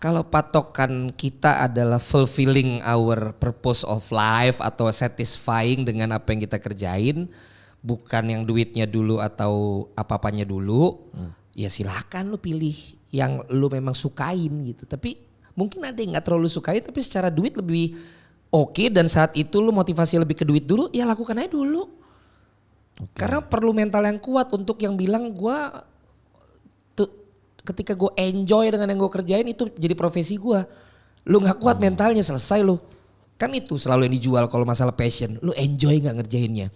Kalau patokan kita adalah fulfilling our purpose of life atau satisfying dengan apa yang kita kerjain, bukan yang duitnya dulu atau apa-apanya dulu, ya silakan lu pilih yang lu memang sukain gitu. Tapi mungkin ada yang nggak terlalu sukain tapi secara duit lebih oke, dan saat itu lu motivasi lebih ke duit dulu, ya lakukan aja dulu. Karena perlu mental yang kuat untuk yang bilang ketika gue enjoy dengan yang gue kerjain itu jadi profesi gue. Lu gak kuat mentalnya, selesai lu. Kan itu selalu yang dijual kalau masalah passion. Lu enjoy gak ngerjainnya.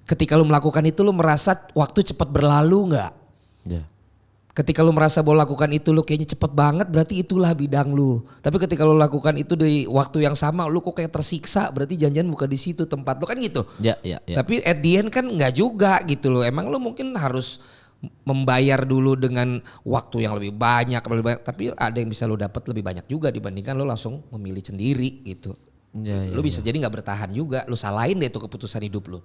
Ketika lu melakukan itu lu merasa waktu cepat berlalu gak? Ya. Ketika lu merasa bahwa lakukan itu lu kayaknya cepet banget, berarti itulah bidang lu. Tapi ketika lu lakukan itu di waktu yang sama lu kok kayak tersiksa, berarti jangan bukan di situ tempat lu, kan gitu. Ya. Tapi at the end kan nggak juga gitu loh. Emang lu mungkin harus membayar dulu dengan waktu yang lebih banyak, tapi ada yang bisa lu dapat lebih banyak juga dibandingkan lu langsung memilih sendiri gitu. Lu bisa jadi nggak bertahan juga, lu salahin deh itu keputusan hidup lu.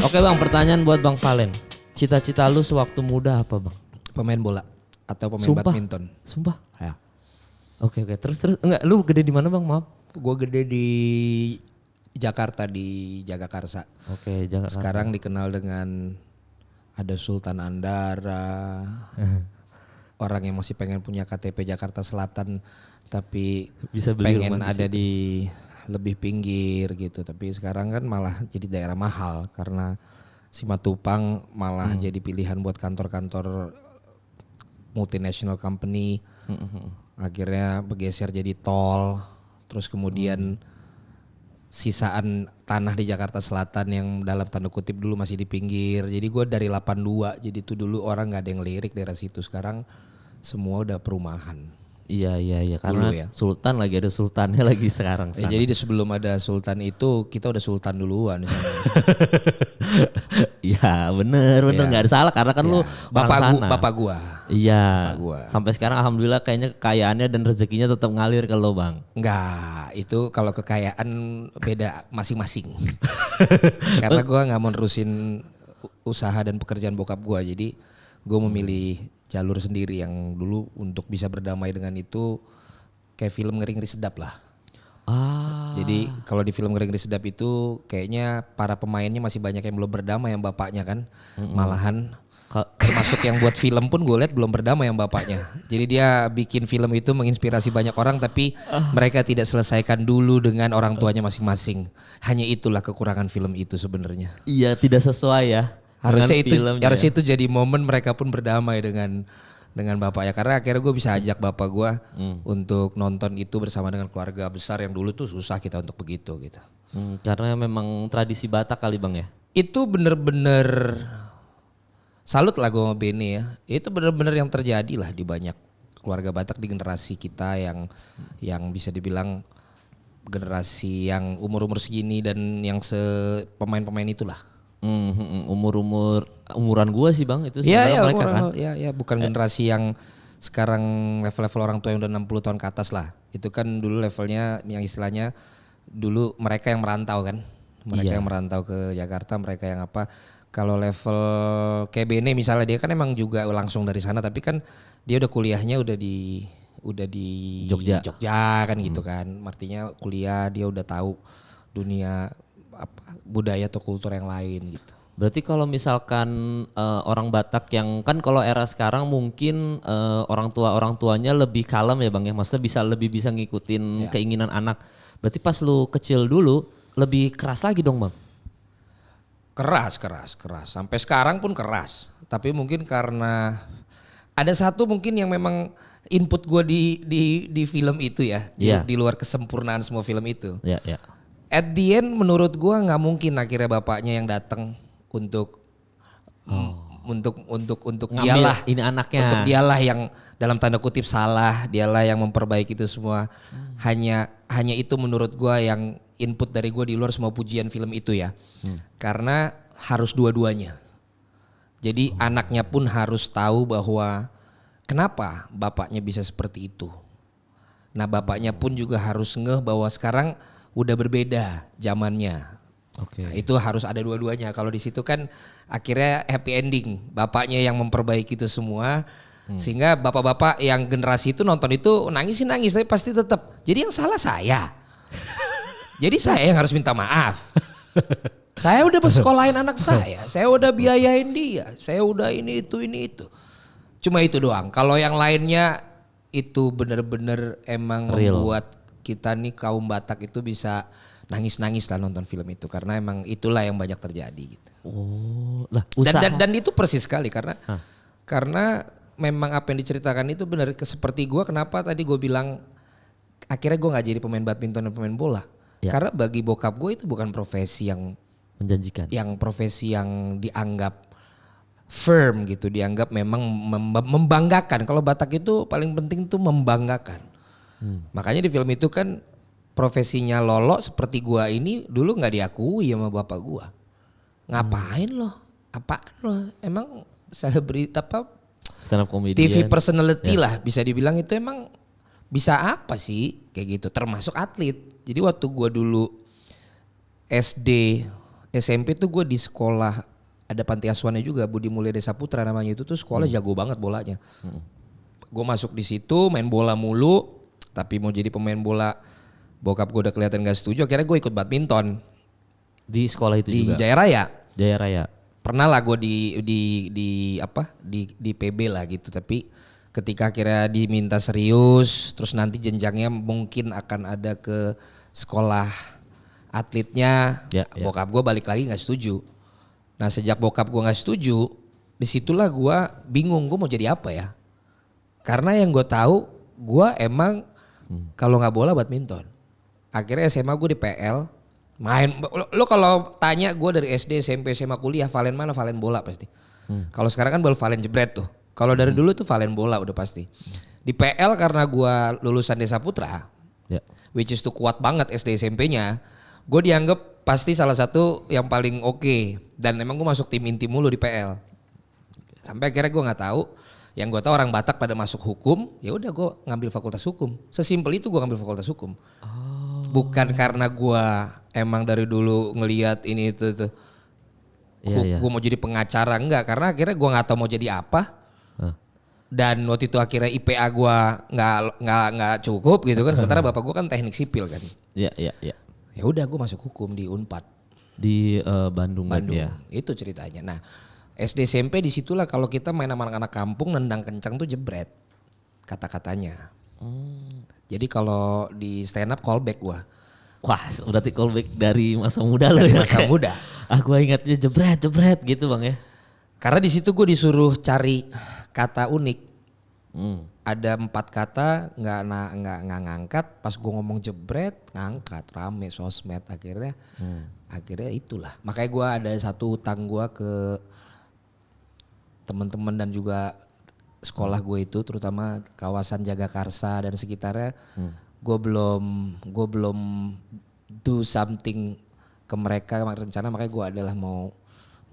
Oke bang, pertanyaan buat Bang Valen. Cita-cita lu sewaktu muda apa bang? Pemain bola atau pemain badminton. Sumpah? Ya. Oke. Terus enggak, lu gede di mana bang, maaf? Gue gede di Jakarta, di Jagakarsa. Oke, Jakarta. Sekarang dikenal dengan ada Sultan Andara. Orang yang masih pengen punya KTP Jakarta Selatan tapi bisa beli pengen rumah ada di lebih pinggir gitu. Tapi sekarang kan malah jadi daerah mahal karena Simatupang malah jadi pilihan buat kantor-kantor multinational company. Akhirnya bergeser jadi tol, terus kemudian sisaan tanah di Jakarta Selatan yang dalam tanda kutip dulu masih di pinggir. Jadi gue dari 82, jadi itu dulu orang gak ada yang lirik daerah situ, sekarang semua udah perumahan. Iya karena Dulu ya. Sultan lagi ada sultannya lagi sekarang. Ya, jadi sebelum ada sultan itu kita udah sultan duluan. Iya bener nggak ada salah karena kan lu bapak gua. Iya. Bapak gua. Sampai sekarang alhamdulillah kayaknya kekayaannya dan rezekinya tetap ngalir ke lo bang. Enggak, itu kalau kekayaan beda masing-masing. Karena gua nggak mau nerusin usaha dan pekerjaan bokap gua, jadi gue memilih jalur sendiri yang dulu untuk bisa berdamai dengan itu kayak film Ngeri-Ngeri Sedap lah. Jadi kalau di film Ngeri-Ngeri Sedap itu kayaknya para pemainnya masih banyak yang belum berdamai yang bapaknya kan. Malahan termasuk yang buat film pun gue lihat belum berdamai yang bapaknya. Jadi dia bikin film itu menginspirasi banyak orang tapi mereka tidak selesaikan dulu dengan orang tuanya masing-masing. Hanya itulah kekurangan film itu sebenarnya. Iya tidak sesuai ya. Harusnya itu jadi momen mereka pun berdamai dengan bapaknya, karena akhirnya gue bisa ajak bapak gue untuk nonton itu bersama dengan keluarga besar yang dulu tuh susah kita untuk begitu gitu. Karena memang tradisi Batak kali bang ya. Itu bener-bener salut lah gue sama Bene ya. Itu bener-bener yang terjadi lah di banyak keluarga Batak di generasi kita yang bisa dibilang generasi yang umur-umur segini dan yang pemain-pemain itulah. Umuran gua sih bang itu sebenarnya mereka kan. Iya, bukan generasi yang sekarang level-level orang tua yang udah 60 tahun ke atas lah. Itu kan dulu levelnya yang istilahnya dulu mereka yang merantau kan. Mereka yang merantau ke Jakarta, mereka yang apa. Kalau level kayak Bene misalnya dia kan emang juga langsung dari sana, tapi kan dia udah kuliahnya udah di Jogja kan gitu kan. Artinya kuliah dia udah tahu dunia budaya atau kultur yang lain gitu. Berarti kalau misalkan orang Batak yang kan kalau era sekarang mungkin orang tuanya lebih kalem ya bang ya, maksudnya lebih bisa ngikutin keinginan anak. Berarti pas lu kecil dulu lebih keras lagi dong bang? Keras. Sampai sekarang pun keras. Tapi mungkin karena ada satu mungkin yang memang input gue di film itu ya, di luar kesempurnaan semua film itu. Iya. At the end menurut gua nggak mungkin akhirnya bapaknya yang datang untuk dialah ini anaknya. Untuk dialah yang dalam tanda kutip salah, dialah yang memperbaiki itu semua. Hanya itu menurut gua yang input dari gua di luar semua pujian film itu ya. Karena harus dua-duanya. Jadi anaknya pun harus tahu bahwa kenapa bapaknya bisa seperti itu. Nah bapaknya pun juga harus ngeh bahwa sekarang udah berbeda zamannya. Oke. Nah, itu harus ada dua-duanya. Kalau di situ kan akhirnya happy ending. Bapaknya yang memperbaiki itu semua. Sehingga bapak-bapak yang generasi itu nonton itu nangis sih nangis, tapi pasti tetap. Jadi yang salah saya. Jadi saya yang harus minta maaf. Saya udah bersekolahin anak saya udah biayain dia, saya udah ini itu. Cuma itu doang. Kalau yang lainnya itu bener-bener emang Real. membuat kita nih kaum Batak itu bisa nangis-nangis lah nonton film itu karena emang itulah yang banyak terjadi gitu. Oh, lah usaha. Dan itu persis sekali karena memang apa yang diceritakan itu benar seperti gue kenapa tadi gue bilang akhirnya gue nggak jadi pemain badminton dan pemain bola. Ya. Karena bagi bokap gue itu bukan profesi yang Menjanjikan. yang dianggap firm gitu, dianggap memang membanggakan. Kalau Batak itu paling penting tuh membanggakan. Makanya di film itu kan profesinya Lolo seperti gua ini dulu nggak diakui sama bapak gua. Ngapain loh? Apaan loh? Emang selebriti apa? Stand up comedian. TV personality lah bisa dibilang itu emang bisa apa sih kayak gitu. Termasuk atlet. Jadi waktu gua dulu SD, SMP tuh gue di sekolah ada panti asuhannya juga Budi Mulia Desa Putra namanya itu tuh sekolah jago banget bolanya. Gue masuk di situ main bola mulu, tapi mau jadi pemain bola bokap gue udah kelihatan gak setuju. Akhirnya gue ikut badminton Di sekolah itu di juga. Jaya Raya. Jaya Raya. Pernah lah gue di PB lah gitu. Tapi ketika akhirnya diminta serius, terus nanti jenjangnya mungkin akan ada ke sekolah atletnya, Ya. bokap gue balik lagi nggak setuju. Nah sejak bokap gue nggak setuju, disitulah gue bingung gue mau jadi apa ya. Karena yang gue tahu gue emang kalau nggak bola badminton. Akhirnya SMA gue di PL main. Lo kalau tanya gue dari SD, SMP, SMA, kuliah valen mana? Valen bola pasti. Kalau sekarang kan baru valen jebret tuh. Kalau dari dulu tuh valen bola udah pasti. Di PL karena gue lulusan Desa Putra, Ya. which is tuh kuat banget SD SMP-nya. Gue dianggap pasti salah satu yang paling oke. Dan emang gue masuk tim inti mulu di PL. Sampai akhirnya gue nggak tahu. Yang gue tahu orang Batak pada masuk hukum. Ya udah gue ngambil fakultas hukum. Sesimpel itu gue ngambil fakultas hukum. Bukan karena gue emang dari dulu ngelihat ini itu tuh. Iya. Gue mau jadi pengacara enggak. Karena akhirnya gue nggak tahu mau jadi apa. Dan waktu itu akhirnya IPA gue nggak cukup gitu kan. Sementara bapak gue kan teknik sipil kan. Iya. Ya udah gue masuk hukum di Unpad Di Bandung. Bandung. Ya. Itu ceritanya. Nah SD SMP disitulah kalau kita main sama anak-anak kampung nendang kencang tuh jebret kata-katanya. Jadi kalau di stand up callback gue. Wah, berarti callback dari masa muda lo ya. Masa muda. Aku ingatnya jebret gitu bang ya. Karena di situ gue disuruh cari kata unik. Ada 4 kata nggak ngangkat. Pas gue ngomong jebret ngangkat rame sosmed akhirnya itulah. Makanya gue ada satu utang gue ke teman-teman dan juga sekolah gue itu terutama kawasan Jagakarsa dan sekitarnya. Gue belum do something ke mereka rencana, makanya gue adalah mau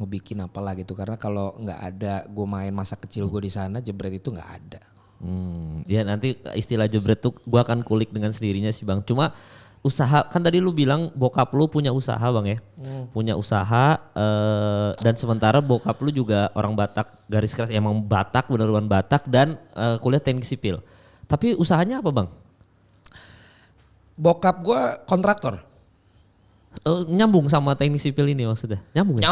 bikin apalah gitu karena kalau nggak ada gue main masa kecil gue di sana jebret itu nggak ada. Ya nanti istilah jebret tuh gua akan kulik dengan sendirinya sih bang. Cuma usaha kan tadi lu bilang bokap lu punya usaha bang ya. Punya usaha dan sementara bokap lu juga orang Batak garis keras emang Batak beneran Batak dan kuliah teknik sipil. Tapi usahanya apa bang? Bokap gue kontraktor. Nyambung sama teknik sipil ini maksudnya? Nyambung ya?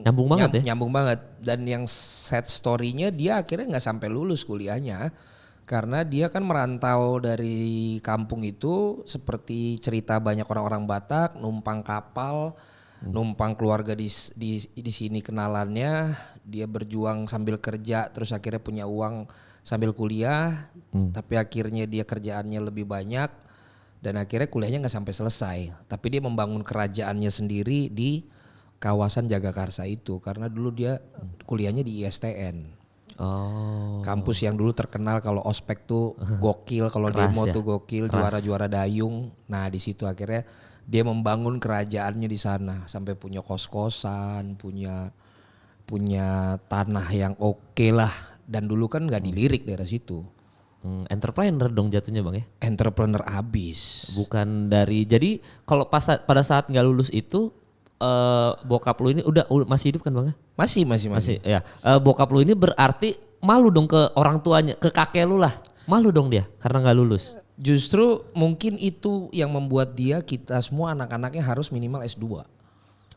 Nyambung banget ya? Nyambung banget. Dan yang sad story-nya dia akhirnya nggak sampai lulus kuliahnya. Karena dia kan merantau dari kampung itu seperti cerita banyak orang-orang Batak, numpang kapal, numpang keluarga di sini kenalannya, dia berjuang sambil kerja terus akhirnya punya uang sambil kuliah, tapi akhirnya dia kerjaannya lebih banyak dan akhirnya kuliahnya nggak sampai selesai. Tapi dia membangun kerajaannya sendiri di kawasan Jagakarsa itu karena dulu dia kuliahnya di ISTN. Kampus yang dulu terkenal kalau ospek tuh gokil, kalau demo ya? tuh gokil, juara-juara dayung. Nah di situ akhirnya dia membangun kerajaannya di sana sampai punya kos-kosan, punya tanah yang oke lah. Dan dulu kan nggak dilirik daerah situ. Entrepreneur dong jatuhnya bang ya? Entrepreneur abis. Bukan dari, jadi kalau pada saat nggak lulus itu bokap lu ini udah masih hidup kan Bang? Masih. Masih ya. Bokap lu ini berarti malu dong ke orang tuanya, ke kakek lu lah. Malu dong dia karena nggak lulus. Justru mungkin itu yang membuat kita semua anak-anaknya harus minimal S2.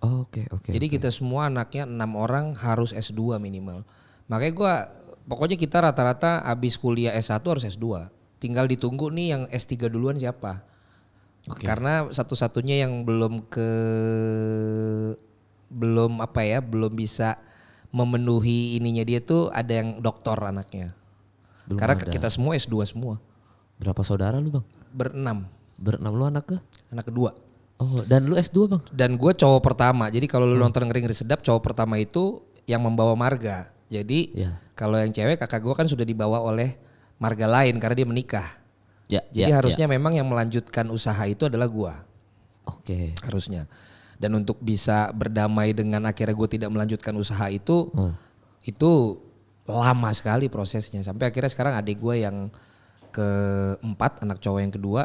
Oke. Jadi kita semua anaknya 6 orang harus S2 minimal. Makanya pokoknya kita rata-rata abis kuliah S1 harus S2. Tinggal ditunggu nih yang S3 duluan siapa. Karena satu-satunya yang belum bisa memenuhi ininya dia tuh ada yang doktor anaknya. Karena kita semua S2 semua. Berapa saudara lu Bang? Berenam Lu anak kedua. Oh, dan lu S2 Bang? Dan gue cowok pertama. Jadi kalau lu nonton Ngeri Sedap, cowok pertama itu yang membawa marga. Jadi kalau yang cewek kakak gue kan sudah dibawa oleh marga lain karena dia menikah. Jadi harusnya memang yang melanjutkan usaha itu adalah gue. Oke. Harusnya. Dan untuk bisa berdamai dengan akhirnya gue tidak melanjutkan usaha itu lama sekali prosesnya. Sampai akhirnya sekarang adik gue yang keempat, anak cowok yang kedua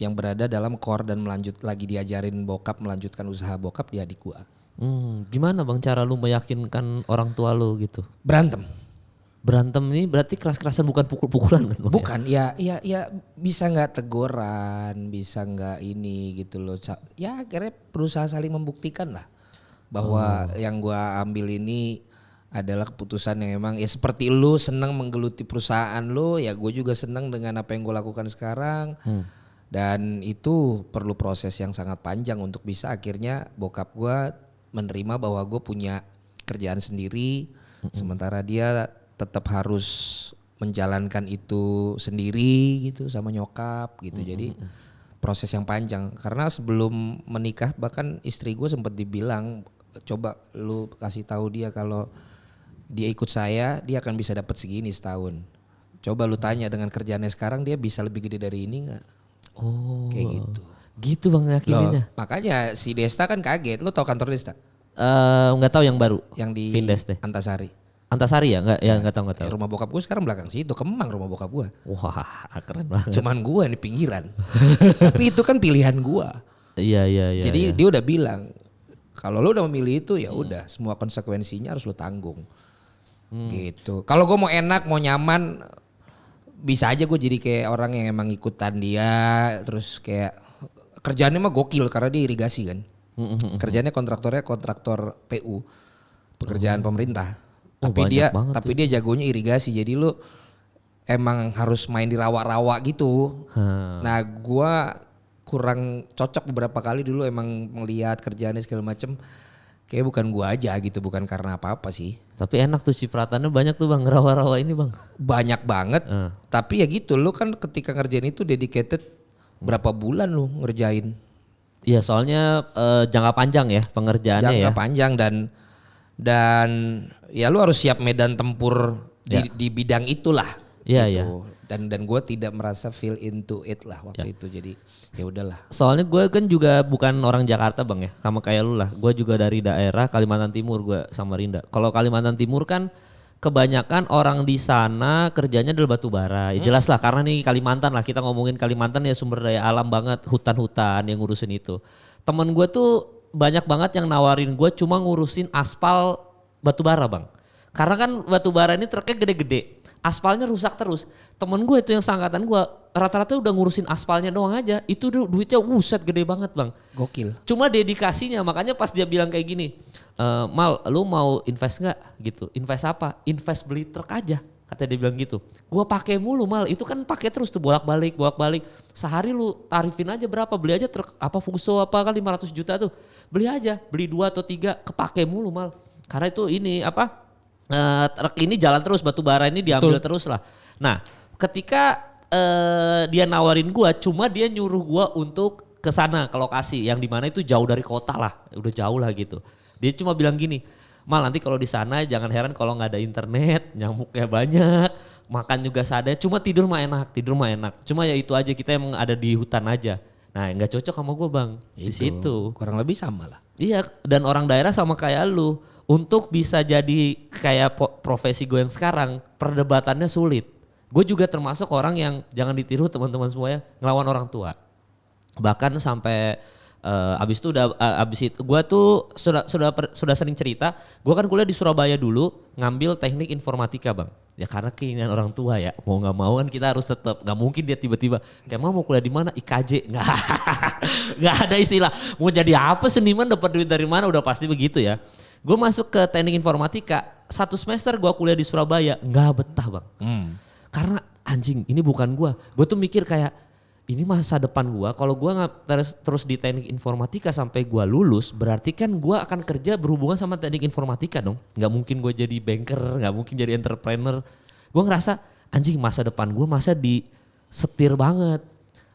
yang berada dalam core dan lagi diajarin bokap melanjutkan usaha bokap di adik gua. Gimana Bang cara lu meyakinkan orang tua lu gitu? Berantem ini berarti keras-kerasan bukan pukul-pukulan kan Bang? Bukan, ya bisa nggak teguran, bisa nggak ini gitu loh. Ya akhirnya berusaha saling membuktikan lah bahwa yang gua ambil ini adalah keputusan yang memang ya seperti lu senang menggeluti perusahaan lu, ya gue juga senang dengan apa yang gue lakukan sekarang. Dan itu perlu proses yang sangat panjang untuk bisa akhirnya bokap gue menerima bahwa gue punya kerjaan sendiri, sementara dia tetap harus menjalankan itu sendiri gitu sama nyokap gitu. Jadi proses yang panjang karena sebelum menikah bahkan istri gue sempat dibilang, coba lu kasih tahu dia kalau dia ikut saya, dia akan bisa dapat segini setahun. Coba lu tanya dengan kerjaannya sekarang dia bisa lebih gede dari ini nggak? Oh, kayak gitu. Gitu Bang yakininnya. Makanya si Desta kan kaget. Lu tahu kantor Desta? Nggak tahu yang baru. Yang di Vindes deh. Antasari ya? Nggak tahu. Rumah bokap gue sekarang belakang situ, Kemang rumah bokap gue. Wah, keren banget. Cuman gue di pinggiran. Tapi itu kan pilihan gue. Iya. Jadi dia udah bilang kalau lu udah memilih itu ya udah semua konsekuensinya harus lu tanggung. Gitu. Kalau gue mau enak, mau nyaman, bisa aja gue jadi kayak orang yang emang ikutan dia, terus kayak kerjaannya mah gokil karena dia irigasi kan. Kerjaannya kontraktor PU, pekerjaan pemerintah. Tapi dia jagonya irigasi, jadi lu emang harus main di rawa-rawa gitu. Nah gue kurang cocok beberapa kali dulu emang melihat kerjaannya segala macem. Kayak bukan gua aja gitu, bukan karena apa-apa sih. Tapi enak tuh cipratannya banyak tuh Bang, rawa-rawa ini Bang. Banyak banget, tapi ya gitu lu kan ketika ngerjain itu dedicated berapa bulan lu ngerjain. Iya soalnya jangka panjang ya pengerjaannya jangka panjang dan ya lu harus siap medan tempur di bidang itulah. Iya gitu. iya. Dan gue tidak merasa feel into it lah waktu itu, jadi ya udahlah. Soalnya gue kan juga bukan orang Jakarta Bang ya, sama kayak lu lah. Gue juga dari daerah Kalimantan Timur, gue Samarinda. Kalau Kalimantan Timur kan kebanyakan orang di sana kerjanya adalah batu bara. Ya jelas lah karena nih Kalimantan lah, kita ngomongin Kalimantan ya sumber daya alam banget, hutan-hutan yang ngurusin itu. Temen gue tuh banyak banget yang nawarin gue cuma ngurusin aspal batu bara Bang. Karena kan batu bara ini truknya gede-gede. Aspalnya rusak terus. Temen gue itu yang seangkatan gue rata-rata udah ngurusin aspalnya doang aja. Itu duitnya wuset gede banget Bang. Gokil. Cuma dedikasinya, makanya pas dia bilang kayak gini, Mal lu mau invest gak gitu? Invest apa? Invest beli truk aja. Kata dia bilang gitu. Gue pakai mulu Mal, itu kan pakai terus tuh bolak-balik. Sehari lu tarifin aja berapa, beli aja truk apa Fuso apa kan 500 juta tuh. Beli aja, beli 2 atau 3 kepake mulu Mal. Karena itu ini apa? Truk ini jalan terus, batu bara ini diambil terus lah. Nah ketika dia nawarin gua, cuma dia nyuruh gua untuk ke sana ke lokasi yang dimana itu jauh dari kota lah, udah jauh lah gitu. Dia cuma bilang gini, Mal nanti kalau di sana jangan heran kalau nggak ada internet, nyamuknya banyak, makan juga seadanya, cuma tidur mah enak. Cuma ya itu aja, kita emang ada di hutan aja. Nah nggak cocok sama gua Bang, di situ. Kurang lebih sama lah. Iya, dan orang daerah sama kayak lu. Untuk bisa jadi kayak profesi gue yang sekarang, perdebatannya sulit. Gue juga termasuk orang yang jangan ditiru teman-teman semuanya, ngelawan orang tua. Bahkan sampai Abis itu gue tuh sudah sering cerita, gue kan kuliah di Surabaya dulu ngambil teknik informatika bang. Ya karena keinginan orang tua ya, mau nggak mau kan kita harus tetap, nggak mungkin dia tiba-tiba kayak mau kuliah di mana IKJ, nggak ada istilah mau jadi apa seniman dapat duit dari mana, udah pasti begitu ya. Gue masuk ke teknik informatika, 1 semester gue kuliah di Surabaya nggak betah bang, karena anjing ini bukan gue tuh mikir kayak ini masa depan gue, kalau gue nggak terus di teknik informatika sampai gue lulus, berarti kan gue akan kerja berhubungan sama teknik informatika dong. Nggak mungkin gue jadi banker, nggak mungkin jadi entrepreneur. Gue ngerasa anjing masa depan gue masa di setir banget.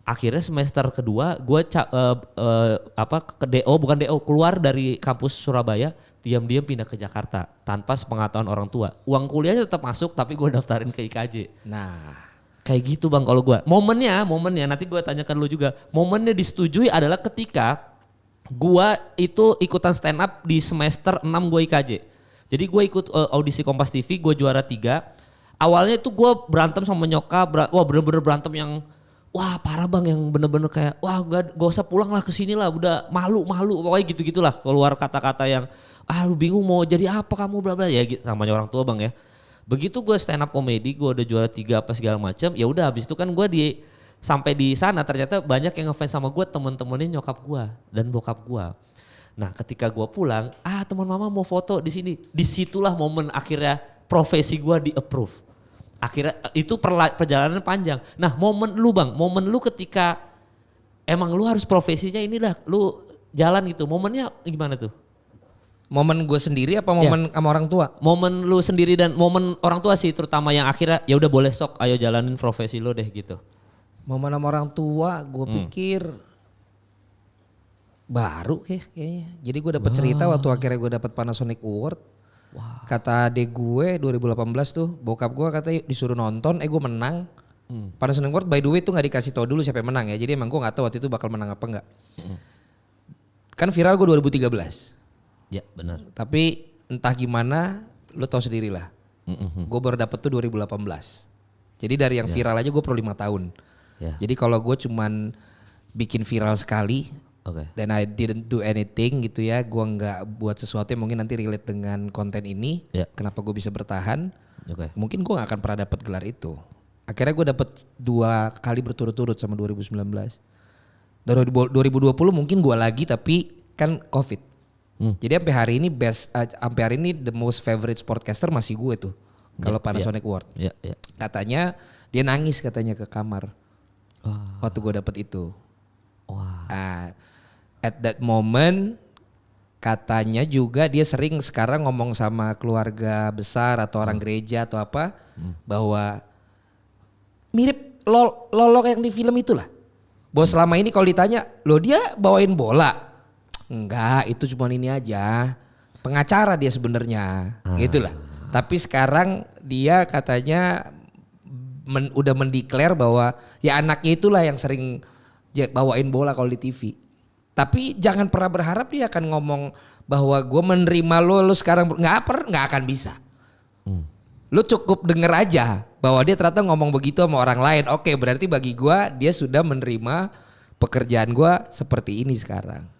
Akhirnya semester kedua gue ke DO, bukan DO, keluar dari kampus Surabaya, diam-diam pindah ke Jakarta tanpa sepengetahuan orang tua. Uang kuliahnya tetap masuk tapi gue daftarin ke IKJ. Nah. Kayak gitu bang kalau gue. Momennya nanti gue tanyakan lu juga. Momennya disetujui adalah ketika gue itu ikutan stand up di semester 6 gue IKJ. Jadi gue ikut audisi Kompas TV, gue juara 3. Awalnya itu gue berantem sama nyokap, wah bener-bener berantem yang wah parah bang, yang bener-bener kayak wah gak usah pulang lah kesini lah, udah malu pokoknya gitu-gitulah, keluar kata-kata yang lu bingung mau jadi apa kamu bla bla ya gitu, sama orang tua bang ya. Begitu gue stand up komedi, gue udah juara 3 apa segala macam, ya udah habis itu kan gue sampai di sana ternyata banyak yang ngefans sama gue, temen-temennya nyokap gue dan bokap gue. Nah ketika gue pulang, teman mama mau foto di sini, disitulah momen akhirnya profesi gue di approve. Akhirnya itu perjalanan panjang. Nah momen lu ketika emang lu harus profesinya inilah, lu jalan gitu, momennya gimana tuh? Momen gue sendiri apa momen sama orang tua? Momen lu sendiri dan momen orang tua sih, terutama yang akhirnya ya udah boleh sok ayo jalanin profesi lu deh gitu. Momen sama orang tua gue pikir baru kayaknya. Jadi gue dapet cerita waktu akhirnya gue dapet Panasonic Award. Kata adek gue 2018 tuh, bokap gue katanya disuruh nonton, gue menang. Panasonic Award by the way tuh gak dikasih tau dulu siapa yang menang ya. Jadi emang gue gak tahu waktu itu bakal menang apa enggak. Kan viral gue 2013. Ya benar. Tapi entah gimana, lu tahu sendiri lah. Gue baru dapet tuh 2018. Jadi dari yang viral aja gue perlu 5 tahun. Jadi kalau gue cuman bikin viral sekali, dan I didn't do anything gitu ya, gue nggak buat sesuatu yang mungkin nanti relate dengan konten ini, kenapa gue bisa bertahan? Mungkin gue nggak akan pernah dapet gelar itu. Akhirnya gue dapet 2 kali berturut-turut sama 2019. 2020 mungkin gue lagi tapi kan COVID. Jadi sampai hari ini the most favorite sportcaster masih gue tuh. Kalau Panasonic Award. Katanya dia nangis katanya ke kamar. Waktu gue dapet itu. At that moment katanya juga dia sering sekarang ngomong sama keluarga besar atau orang gereja atau apa. Bahwa mirip Lolo yang di film itulah. Bahwa selama ini kalau ditanya, loh dia bawain bola. Enggak, itu cuma ini aja. Pengacara dia sebenarnya, gitulah. Tapi sekarang dia katanya udah mendeklar bahwa ya anaknya itulah yang sering bawain bola kalau di TV. Tapi jangan pernah berharap dia akan ngomong bahwa gue menerima lo sekarang nggak akan bisa. Lo cukup denger aja bahwa dia ternyata ngomong begitu sama orang lain. Oke, berarti bagi gue dia sudah menerima pekerjaan gue seperti ini sekarang.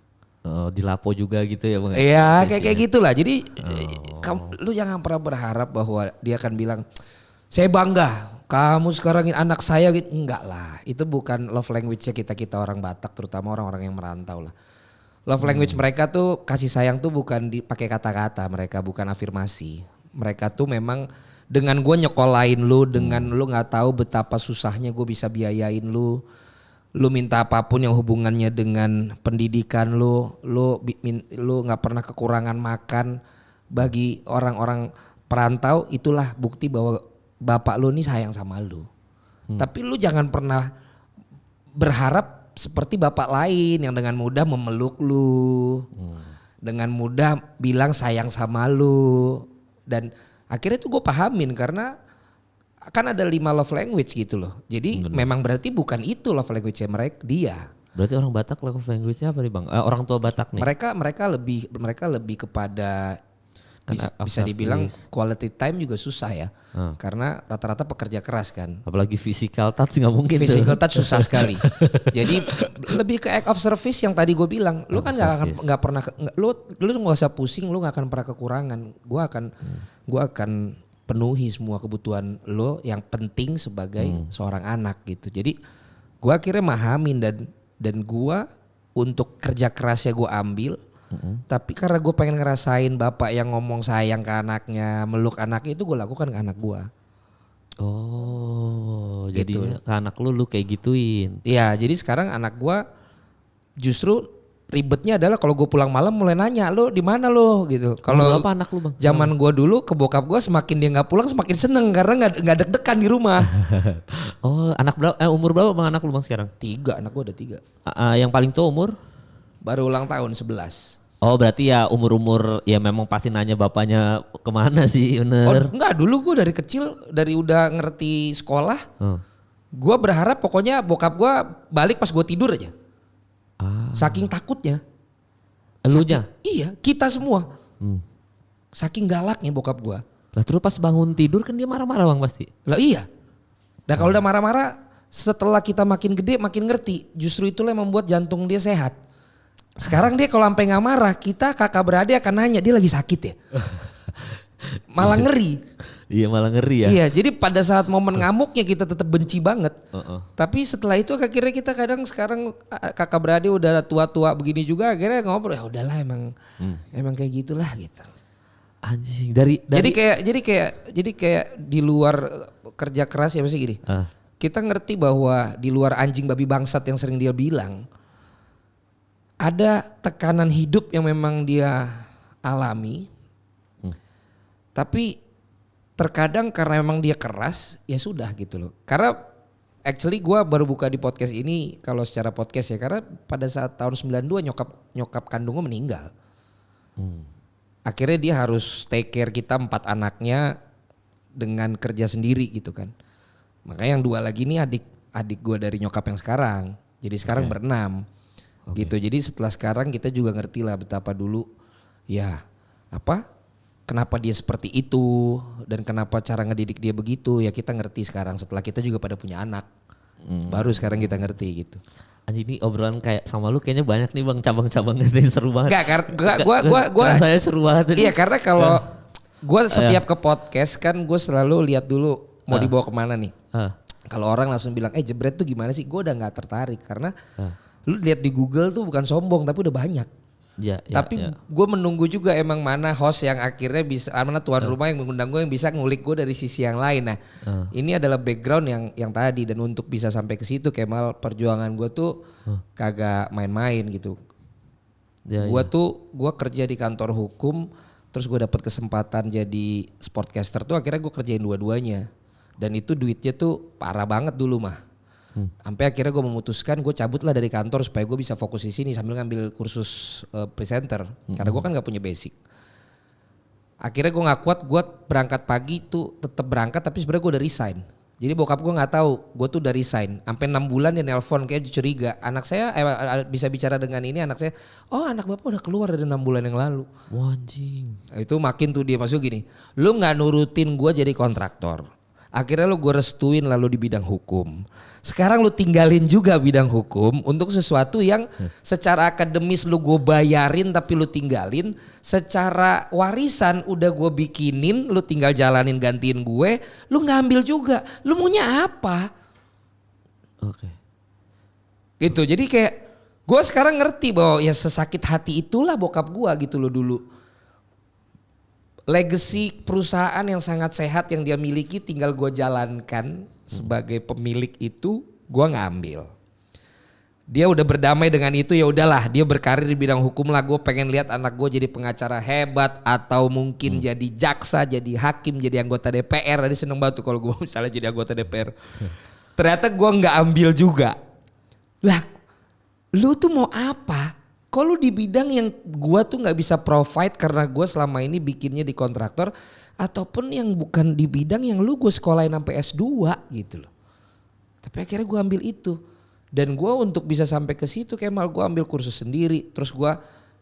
Dilapo juga gitu ya bang? Iya kayak gitulah. Jadi lu jangan pernah berharap bahwa dia akan bilang saya bangga kamu sekarang anak saya gitu. Enggak lah, itu bukan love language-nya kita orang Batak, terutama orang-orang yang merantau lah. Love language mereka tuh kasih sayang tuh bukan dipakai kata-kata, mereka bukan afirmasi. Mereka tuh memang dengan gue nyekolahin lu, dengan lu nggak tahu betapa susahnya gue bisa biayain lu. Lu minta apapun yang hubungannya dengan pendidikan lu nggak pernah kekurangan makan. Bagi orang-orang perantau itulah bukti bahwa bapak lu nih sayang sama lu. Tapi lu jangan pernah berharap seperti bapak lain yang dengan mudah memeluk lu, dengan mudah bilang sayang sama lu. Dan akhirnya tuh gue pahamin karena kan ada 5 love language gitu loh. Jadi memang berarti bukan itu love language-nya dia. Berarti orang Batak love language-nya apa nih bang? Orang tua Batak nih? Mereka lebih kepada bisa dibilang quality time juga susah ya. Karena rata-rata pekerja keras kan. Apalagi physical touch nggak mungkin Physical touch susah sekali. Jadi lebih ke act of service yang tadi gue bilang. Lu kan nggak pernah lu nggak usah pusing, lu nggak akan pernah kekurangan. Gue akan penuhi semua kebutuhan lo yang penting sebagai seorang anak gitu. Jadi gue akhirnya mahamin dan gue untuk kerja kerasnya gue ambil. Tapi karena gue pengen ngerasain bapak yang ngomong sayang ke anaknya, meluk anaknya, itu gue lakukan ke anak gue. Oh, Gitu. jadi ke anak lu kayak gituin. Iya, jadi sekarang anak gue justru ribetnya adalah kalau gue pulang malam mulai nanya, lo di mana lo gitu. Kalau apa anak lu, Bang? zaman gue dulu ke bokap gue, semakin dia nggak pulang semakin seneng karena nggak deg-degan di rumah. Oh, anak berapa? Umur berapa Bang anak lu Bang sekarang? 3, anak gue ada 3. Yang paling tua umur? Baru ulang tahun 11. Oh, berarti ya umur-umur ya memang pasti nanya bapaknya kemana sih, bener? Oh enggak, dulu gue dari kecil, dari udah ngerti sekolah, gue berharap pokoknya bokap gue balik pas gue tidur aja. Saking takutnya. Elunya? Iya, kita semua. Saking galaknya bokap gue. Lah terus pas bangun tidur kan dia marah-marah Bang pasti? Lah iya. Nah kalau udah marah-marah, setelah kita makin gede makin ngerti. Justru itulah yang membuat jantung dia sehat. Sekarang dia kalau sampai nggak marah, kita kakak beradik akan nanya dia lagi sakit ya. Malah ngeri. Iya malah ngeri ya. Iya, jadi pada saat momen ngamuknya kita tetap benci banget. Tapi setelah itu akhirnya kita kadang sekarang kakak beradik udah tua-tua begini juga akhirnya ngobrol, ya udahlah emang kayak gitulah gitu. Anjing dari Jadi kayak di luar kerja keras ya mesti gini. Kita ngerti bahwa di luar anjing babi bangsat yang sering dia bilang, ada tekanan hidup yang memang dia alami. Tapi terkadang karena memang dia keras, ya sudah gitu loh. Karena actually gue baru buka di podcast ini kalau secara podcast ya, karena pada saat tahun 92 nyokap kandung gue meninggal. Akhirnya dia harus take care kita 4 anaknya dengan kerja sendiri gitu kan. Makanya yang 2 lagi ini adik gue dari nyokap yang sekarang. Jadi sekarang berenam. Gitu. Jadi setelah sekarang kita juga ngerti lah betapa dulu ya kenapa dia seperti itu dan kenapa cara ngedidik dia begitu, ya kita ngerti sekarang setelah kita juga pada punya anak. Baru sekarang kita ngerti gitu. Anjing, ini obrolan kayak sama lu kayaknya banyak nih Bang cabang-cabangnya ini seru banget. Gua saya seru banget ini. Iya karena kalau gue setiap ke podcast kan gue selalu lihat dulu mau dibawa kemana nih. Kalau orang langsung bilang jebret tuh gimana sih, gue udah nggak tertarik karena lu lihat di Google tuh bukan sombong tapi udah banyak. Tapi gue menunggu juga emang mana host yang akhirnya bisa, mana tuan rumah yang mengundang gue yang bisa ngulik gue dari sisi yang lain. Nah ini adalah background yang tadi, dan untuk bisa sampai ke situ Kemal, perjuangan gue tuh kagak main-main gitu. Gue kerja di kantor hukum, terus gue dapat kesempatan jadi sportcaster tuh akhirnya gue kerjain dua-duanya. Dan itu duitnya tuh parah banget dulu mah. Sampai akhirnya gue memutuskan gue cabut lah dari kantor supaya gue bisa fokus di sini sambil ngambil kursus presenter. Karena gue kan gak punya basic. Akhirnya gue gak kuat, gue berangkat pagi tuh tetap berangkat tapi sebenarnya gue udah resign. Jadi bokap gue gak tahu gue tuh udah resign. Sampai 6 bulan dia nelpon kayak curiga. Anak saya bisa bicara dengan ini, anak saya, oh anak bapak udah keluar dari 6 bulan yang lalu. Anjing. Itu makin tuh dia masuk gini, lu gak nurutin gue jadi kontraktor. Akhirnya lu gue restuin lalu di bidang hukum. Sekarang lu tinggalin juga bidang hukum untuk sesuatu yang secara akademis lu gue bayarin tapi lu tinggalin. Secara warisan udah gue bikinin, lu tinggal jalanin gantiin gue. Lu ngambil juga, lu maunya apa? Gitu, jadi kayak gue sekarang ngerti bahwa ya sesakit hati itulah bokap gue gitu loh dulu. Legacy perusahaan yang sangat sehat yang dia miliki tinggal gue jalankan sebagai pemilik itu gue ngambil. Dia udah berdamai dengan itu, ya udahlah dia berkarir di bidang hukum lah. Gue pengen lihat anak gue jadi pengacara hebat atau mungkin jadi jaksa, jadi hakim, jadi anggota DPR. Tadi seneng banget tuh kalau gue misalnya jadi anggota DPR. Ternyata gue nggak ambil juga. Lah, lu tuh mau apa? Kalau di bidang yang gue tuh gak bisa provide karena gue selama ini bikinnya di kontraktor, ataupun yang bukan di bidang yang lu gue sekolahin sampai S2 gitu loh. Tapi akhirnya gue ambil itu. Dan gue untuk bisa sampai ke situ Kemal, gue ambil kursus sendiri. Terus gue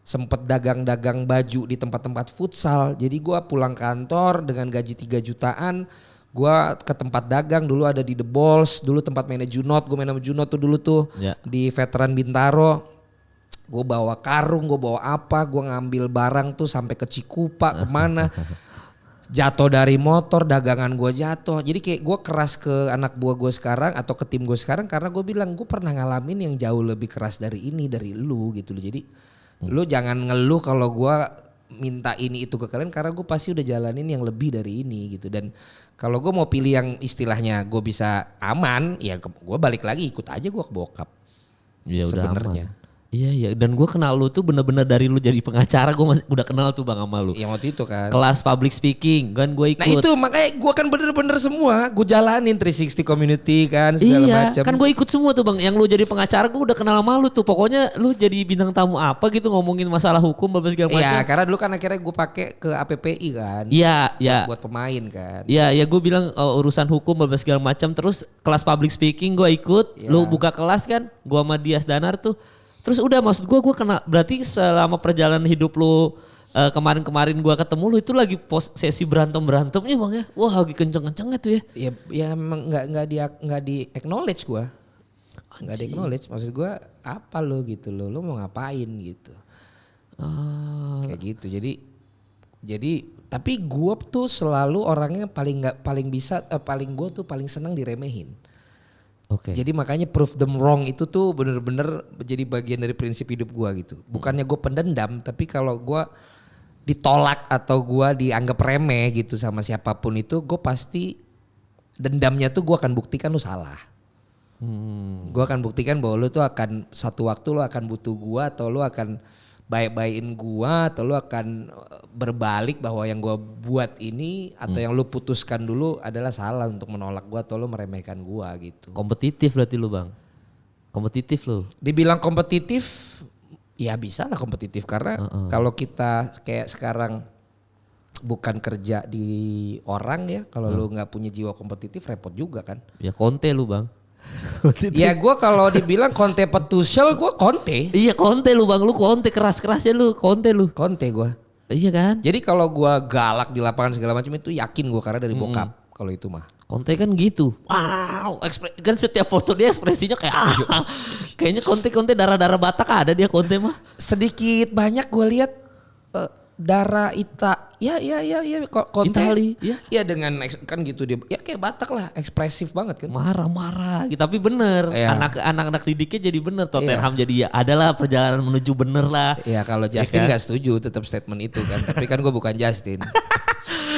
sempet dagang-dagang baju di tempat-tempat futsal. Jadi gue pulang kantor dengan gaji 3 jutaan. Gue ke tempat dagang dulu ada di The Balls. Dulu tempat mainnya Junot. Gue main sama Junot tuh dulu tuh. Di Veteran Bintaro. Gue bawa karung, gue bawa apa. Gue ngambil barang tuh sampai ke Cikupa kemana. Jatuh dari motor, dagangan gue jatuh. Jadi kayak gue keras ke anak buah gue sekarang atau ke tim gue sekarang. Karena gue bilang gue pernah ngalamin yang jauh lebih keras dari ini, dari lu gitu loh. Jadi lu jangan ngeluh kalau gue minta ini itu ke kalian. Karena gue pasti udah jalanin yang lebih dari ini gitu. Dan kalau gue mau pilih yang istilahnya gue bisa aman. Ya gue balik lagi ikut aja gue ke bokap. Ya udah sebenarnya. aman. Iya dan gue kenal lu tuh bener-bener dari lu jadi pengacara gue udah kenal tuh Bang sama lu. Yang waktu itu kan. Kelas public speaking kan gue ikut. Nah itu makanya gue kan bener-bener semua. Gue jalanin 360 community kan segala macam. Kan gue ikut semua tuh Bang. Yang lu jadi pengacara gue udah kenal sama lu tuh. Pokoknya lu jadi bintang tamu apa gitu ngomongin masalah hukum segala macam. Iya karena dulu kan akhirnya gue pakai ke APPI kan. Iya. Buat pemain kan. Iya gue bilang urusan hukum segala macam. Terus kelas public speaking gue ikut. Ya. Lu buka kelas kan. Gue sama Dias Danar tuh. Terus udah maksud gue kena berarti selama perjalanan hidup lu kemarin-kemarin gue ketemu lu itu lagi sesi berantemnya Bang ya. Wah lagi kenceng-kencengnya tuh ya. Ya emang nggak di acknowledge gue. Nggak di acknowledge maksud gue apa lo gitu lo mau ngapain gitu. Kayak gitu jadi tapi gue tuh selalu orangnya paling senang diremehin. Oke. Jadi makanya prove them wrong itu tuh bener-bener jadi bagian dari prinsip hidup gua gitu. Bukannya gue pendendam, tapi kalau gua ditolak atau gua dianggap remeh gitu sama siapapun itu, gue pasti dendamnya tuh gua akan buktikan lu salah. Gua akan buktikan bahwa lu tuh akan satu waktu lu akan butuh gua atau lu akan baik-baikin gua atau lu akan berbalik bahwa yang gua buat ini atau yang lu putuskan dulu adalah salah untuk menolak gua atau lu meremehkan gua gitu. Kompetitif berarti lu Bang. Kompetitif lu. Dibilang kompetitif ya bisa lah kompetitif karena kalau kita kayak sekarang bukan kerja di orang ya kalau lu nggak punya jiwa kompetitif repot juga kan. Ya konte lu Bang. Ya gue kalau dibilang konte petusial gue konte. Iya konte lu Bang, lu konte keras-kerasnya lu konte lu. Konte gue. Iya kan. Jadi kalau gue galak di lapangan segala macam itu yakin gue karena dari bokap kalau itu mah. Konte kan gitu. Wow, kan setiap foto dia ekspresinya kayak kayaknya konte darah-darah Batak ada dia konte mah. Sedikit banyak gue lihat darah Ita, ya konten, Itali, ya dengan kan gitu dia, ya kayak Batak lah, ekspresif banget kan. Marah-marah, tapi bener, anak-anak didiknya jadi bener, Tottenham jadi ya adalah perjalanan menuju bener lah. Ya kalau Justin nggak setuju tetap statement itu kan, tapi kan gue bukan Justin.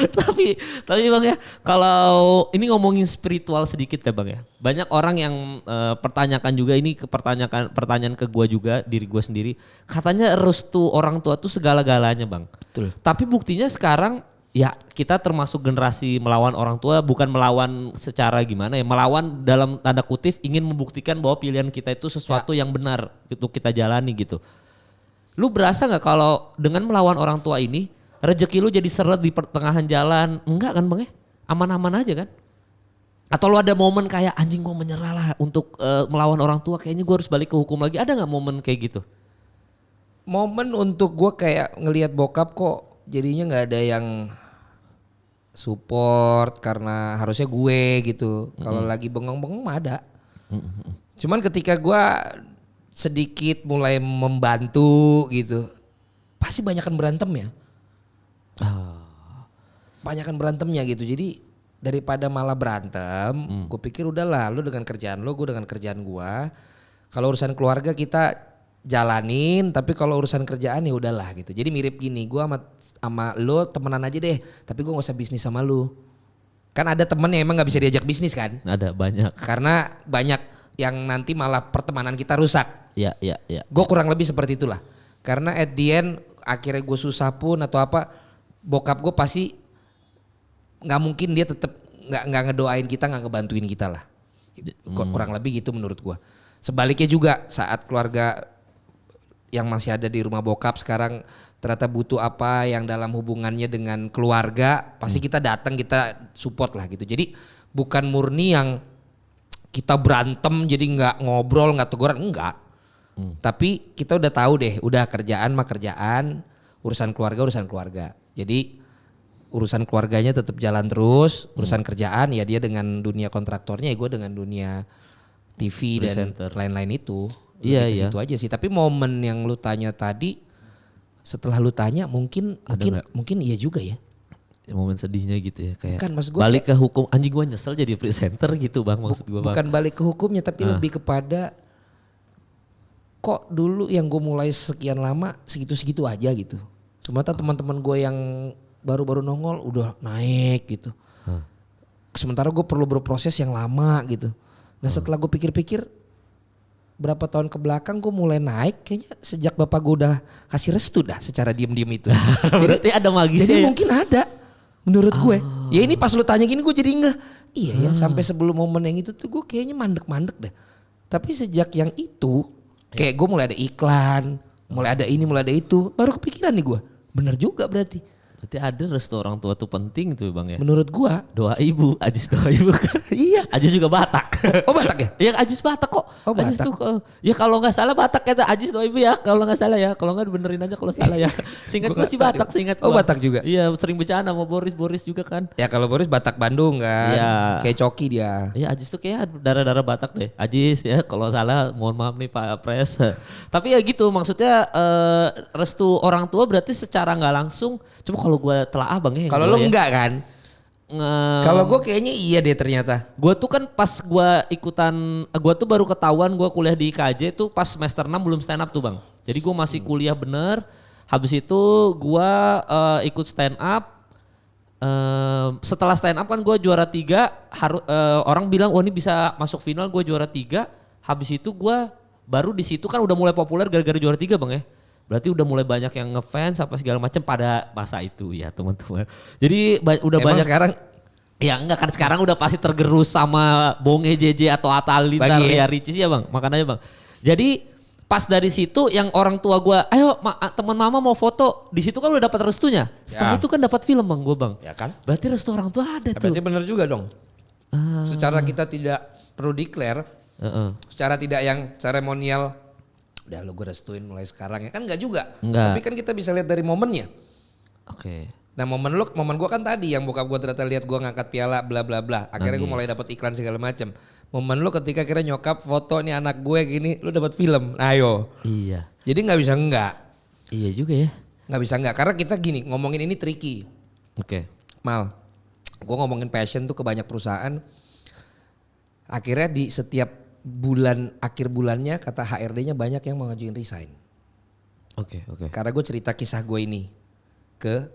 tapi Bang ya, kalau ini ngomongin spiritual sedikit ya Bang ya, banyak orang yang pertanyakan juga ini pertanyaan ke gue juga diri gue sendiri, katanya restu orang tua tuh segala-galanya Bang. Betul. Tapi buktinya sekarang ya kita termasuk generasi melawan orang tua, bukan melawan secara gimana ya, melawan dalam tanda kutip ingin membuktikan bahwa pilihan kita itu sesuatu yang benar untuk kita jalani gitu. Lu berasa gak kalau dengan melawan orang tua ini rezeki lu jadi seret di pertengahan jalan? Enggak kan Bang ya? Aman-aman aja kan? Atau lu ada momen kayak anjing gue menyerah lah untuk melawan orang tua, kayaknya gue harus balik ke hukum lagi, ada gak momen kayak gitu? Momen untuk gue kayak ngelihat bokap kok jadinya gak ada yang support karena harusnya gue gitu. Kalau lagi bengong-bengong mah ada. Cuman ketika gue sedikit mulai membantu gitu, pasti banyakan berantem ya. Banyakan berantemnya gitu. Jadi daripada malah berantem, gue pikir udahlah lu dengan kerjaan lu, gue dengan kerjaan gue. Kalau urusan keluarga kita jalanin, tapi kalau urusan kerjaan ya udahlah gitu. Jadi mirip gini, gue sama lu temenan aja deh, tapi gue gak usah bisnis sama lu. Kan ada temen yang emang gak bisa diajak bisnis kan? Ada banyak. Karena banyak yang nanti malah pertemanan kita rusak. Iya. Gue kurang lebih seperti itulah. Karena at the end akhirnya gue susah pun atau apa, bokap gue pasti gak mungkin dia tetap gak ngedoain kita, gak ngebantuin kita lah. Kurang lebih gitu menurut gue. Sebaliknya juga saat keluarga yang masih ada di rumah bokap sekarang ternyata butuh apa yang dalam hubungannya dengan keluarga, pasti kita datang, kita support lah gitu. Jadi bukan murni yang kita berantem jadi nggak ngobrol, nggak teguran, enggak. Tapi kita udah tahu deh, udah kerjaan mah kerjaan, urusan keluarga. Jadi urusan keluarganya tetap jalan terus, urusan kerjaan ya dia dengan dunia kontraktornya, ya gue dengan dunia TV Presenter. dan lain-lain itu. Iya, Lebih ke iya. situ aja sih. Tapi momen yang lu tanya tadi, setelah lu tanya mungkin iya juga ya. Momen sedihnya gitu ya kayak Bukan, maksud gua balik ke hukum anjing gue nyesel jadi presenter gitu bang maksud gue bang. Bukan balik ke hukumnya, tapi lebih kepada kok dulu yang gue mulai sekian lama segitu-segitu aja gitu. Sementara teman-teman gue yang baru-baru nongol udah naik gitu. Sementara gue perlu berproses yang lama gitu. Nah setelah gue pikir-pikir berapa tahun ke belakang gue mulai naik kayaknya sejak bapak gue udah kasih restu dah secara diem-diem itu. Berarti ada magisnya Jadi ya? mungkin ada menurut gue. Ya ini pas lu tanya gini gue jadi nggak. Iya ya sampai sebelum momen yang itu tuh gue kayaknya mandek-mandek deh. Tapi sejak yang itu kayak gue mulai ada iklan, mulai ada ini, mulai ada itu. Baru kepikiran nih gue. Bener juga berarti. Berarti ada restu orang tua tuh penting tuh bang ya. Menurut gue. Doa ibu, Ajis doa ibu kan. Iya. Ajis juga Batak. Oh Batak ya? Iya Ajis Batak kok. Oh, Ajis Batak. tuh ya kalau nggak salah Batak kata Ajis doa ibu ya. Kalau nggak salah ya. Kalau nggak benerin aja kalau salah ya. Seingat Gua gue sih nggak tahu. Batak seingat Oh, gua. Batak juga? Iya sering bercanda sama Boris juga kan. Ya kalau Boris Batak Bandung kan. Iya. Kayak Coki dia. Iya Ajis tuh kayak darah-darah Batak deh. Ajis ya kalau salah mohon maaf nih Pak Pres. Tapi ya gitu maksudnya restu orang tua berarti secara nggak langsung. Coba kalau gue telaah bang ya. Kalau lu enggak kan? Kalau gue kayaknya iya deh ternyata. Gue tuh kan pas gue ikutan, gue tuh baru ketahuan gue kuliah di IKJ tuh pas semester 6 belum stand up tuh bang. Jadi gue masih kuliah bener, habis itu gue ikut stand up. Setelah stand up kan gue juara 3, orang bilang oh ini bisa masuk final, gue juara 3. Habis itu gue baru di situ kan udah mulai populer gara-gara juara 3 bang ya. Berarti udah mulai banyak yang ngefans apa segala macam pada masa itu ya teman-teman. Jadi udah Emang banyak sekarang ya enggak kan sekarang udah pasti tergerus sama Bonge JJ atau Atta Halilintar Lagi ya ya? Ricis ya bang. Makanya bang. Jadi pas dari situ yang orang tua gue, ayo teman mama mau foto. Di situ kan udah dapat restunya. Setelah Ya. itu kan dapat film bang gue bang. ya kan? Berarti restu orang tua ada tuh. Berarti bener juga dong. Secara kita tidak perlu declare, secara tidak yang seremonial, udah lu gue restuin mulai sekarang ya kan enggak juga. Enggak. Tapi kan kita bisa lihat dari momennya. Oke. Nah momen gue kan tadi yang bokap gue ternyata lihat gue ngangkat piala bla bla bla. Akhirnya gue mulai dapat iklan segala macam. Momen lu ketika kira nyokap foto nih anak gue gini, lu dapat film. Nah, ayo. Iya. Jadi nggak bisa enggak. Iya juga ya. Nggak bisa enggak karena kita gini ngomongin ini tricky. Oke. Mal, gue ngomongin passion tuh ke banyak perusahaan. Akhirnya di setiap bulan akhir bulannya kata HRD-nya banyak yang mau ngajuin resign. Oke. Karena gue cerita kisah gue ini ke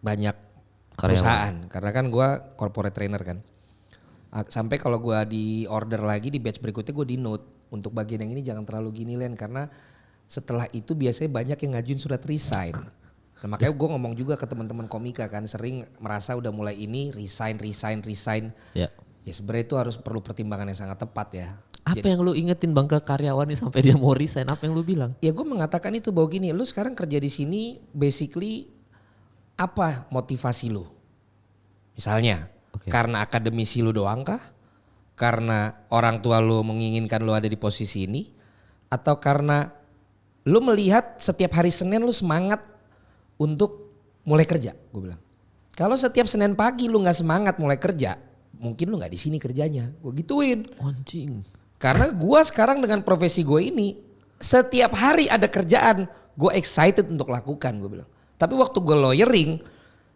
banyak Karyawan. perusahaan. Karena kan gue corporate trainer kan. Sampai kalau gue di order lagi di batch berikutnya gue di note. Untuk bagian yang ini jangan terlalu gini Len. Karena setelah itu biasanya banyak yang ngajuin surat resign. Nah, makanya gue ngomong juga ke teman-teman komika kan. Sering merasa udah mulai ini resign. Ya. Ya sebenarnya itu harus perlu pertimbangan yang sangat tepat ya. Apa yang lu ingetin bang ke karyawan nih sampai dia mau resign? Apa yang lu bilang? Ya gue mengatakan itu bahwa gini, lu sekarang kerja di sini basically apa motivasi lu? Misalnya karena akademisi lu doang kah? Karena orang tua lu menginginkan lu ada di posisi ini? Atau karena lu melihat setiap hari Senin lu semangat untuk mulai kerja? Gue bilang. Kalau setiap Senin pagi lu gak semangat mulai kerja, mungkin lu gak di sini kerjanya. Gue gituin. Anjing. Karena gue sekarang dengan profesi gue ini setiap hari ada kerjaan gue excited untuk lakukan gue bilang. Tapi waktu gue lawyering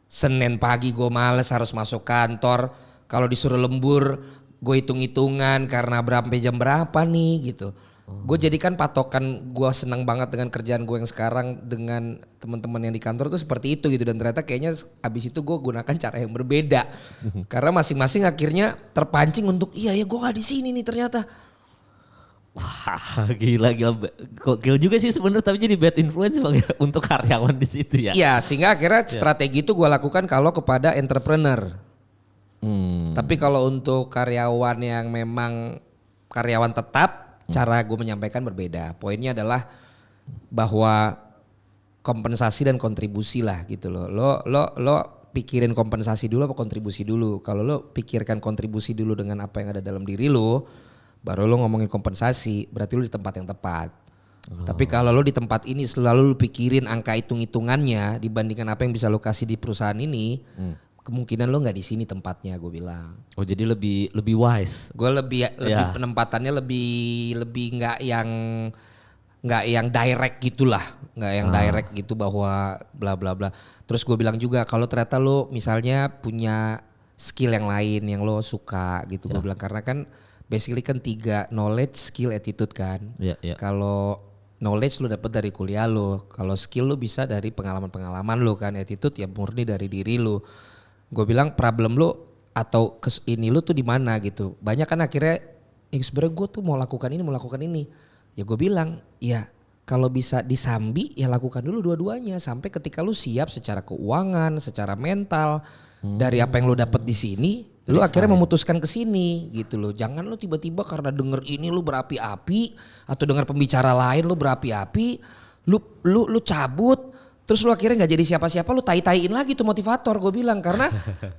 Senin pagi gue males harus masuk kantor. Kalau disuruh lembur gue hitung-hitungan karena sampai jam berapa nih gitu. Gue jadikan patokan gue senang banget dengan kerjaan gue yang sekarang dengan teman-teman yang di kantor tuh seperti itu gitu. Dan ternyata kayaknya abis itu gue gunakan cara yang berbeda. Karena masing-masing akhirnya terpancing untuk iya ya gue gak di sini nih ternyata. Wah gila. Gokil juga sih sebenarnya tapi jadi bad influence bang ya untuk karyawan di situ ya. Iya sehingga akhirnya strategi itu gue lakukan kalau kepada entrepreneur. Tapi kalau untuk karyawan yang memang karyawan tetap cara gue menyampaikan berbeda. Poinnya adalah bahwa kompensasi dan kontribusi lah gitu loh. Lo pikirin kompensasi dulu apa kontribusi dulu. Kalau lo pikirkan kontribusi dulu dengan apa yang ada dalam diri lo, baru lo ngomongin kompensasi, berarti lo di tempat yang tepat. Tapi kalau lo di tempat ini selalu lo pikirin angka hitung-hitungannya dibandingkan apa yang bisa lo kasih di perusahaan ini, kemungkinan lo nggak di sini tempatnya, gue bilang. Oh jadi lebih wise. Gue lebih Ya. penempatannya lebih nggak yang direct gitulah, nggak yang direct gitu bahwa bla bla bla. Terus gue bilang juga kalau ternyata lo misalnya punya skill yang lain yang lo suka gitu, gue bilang karena kan basically kan 3 knowledge, skill, attitude kan. Ya. Kalau knowledge lo dapet dari kuliah lo, kalau skill lo bisa dari pengalaman-pengalaman lo kan, attitude ya murni dari diri lo. Gue bilang problem lo atau ini lo tuh di mana gitu. Banyak kan akhirnya sebenarnya gue tuh mau lakukan ini. Ya gue bilang ya kalau bisa disambi ya lakukan dulu dua-duanya sampai ketika lu siap secara keuangan, secara mental dari apa yang lu dapat di sini, lu akhirnya memutuskan ke sini gitu loh. Jangan lu tiba-tiba karena denger ini lu berapi-api atau dengar pembicara lain lu berapi-api, lu cabut. Terus lu akhirnya nggak jadi siapa-siapa, lu tai-taiin lagi tuh motivator. Gue bilang karena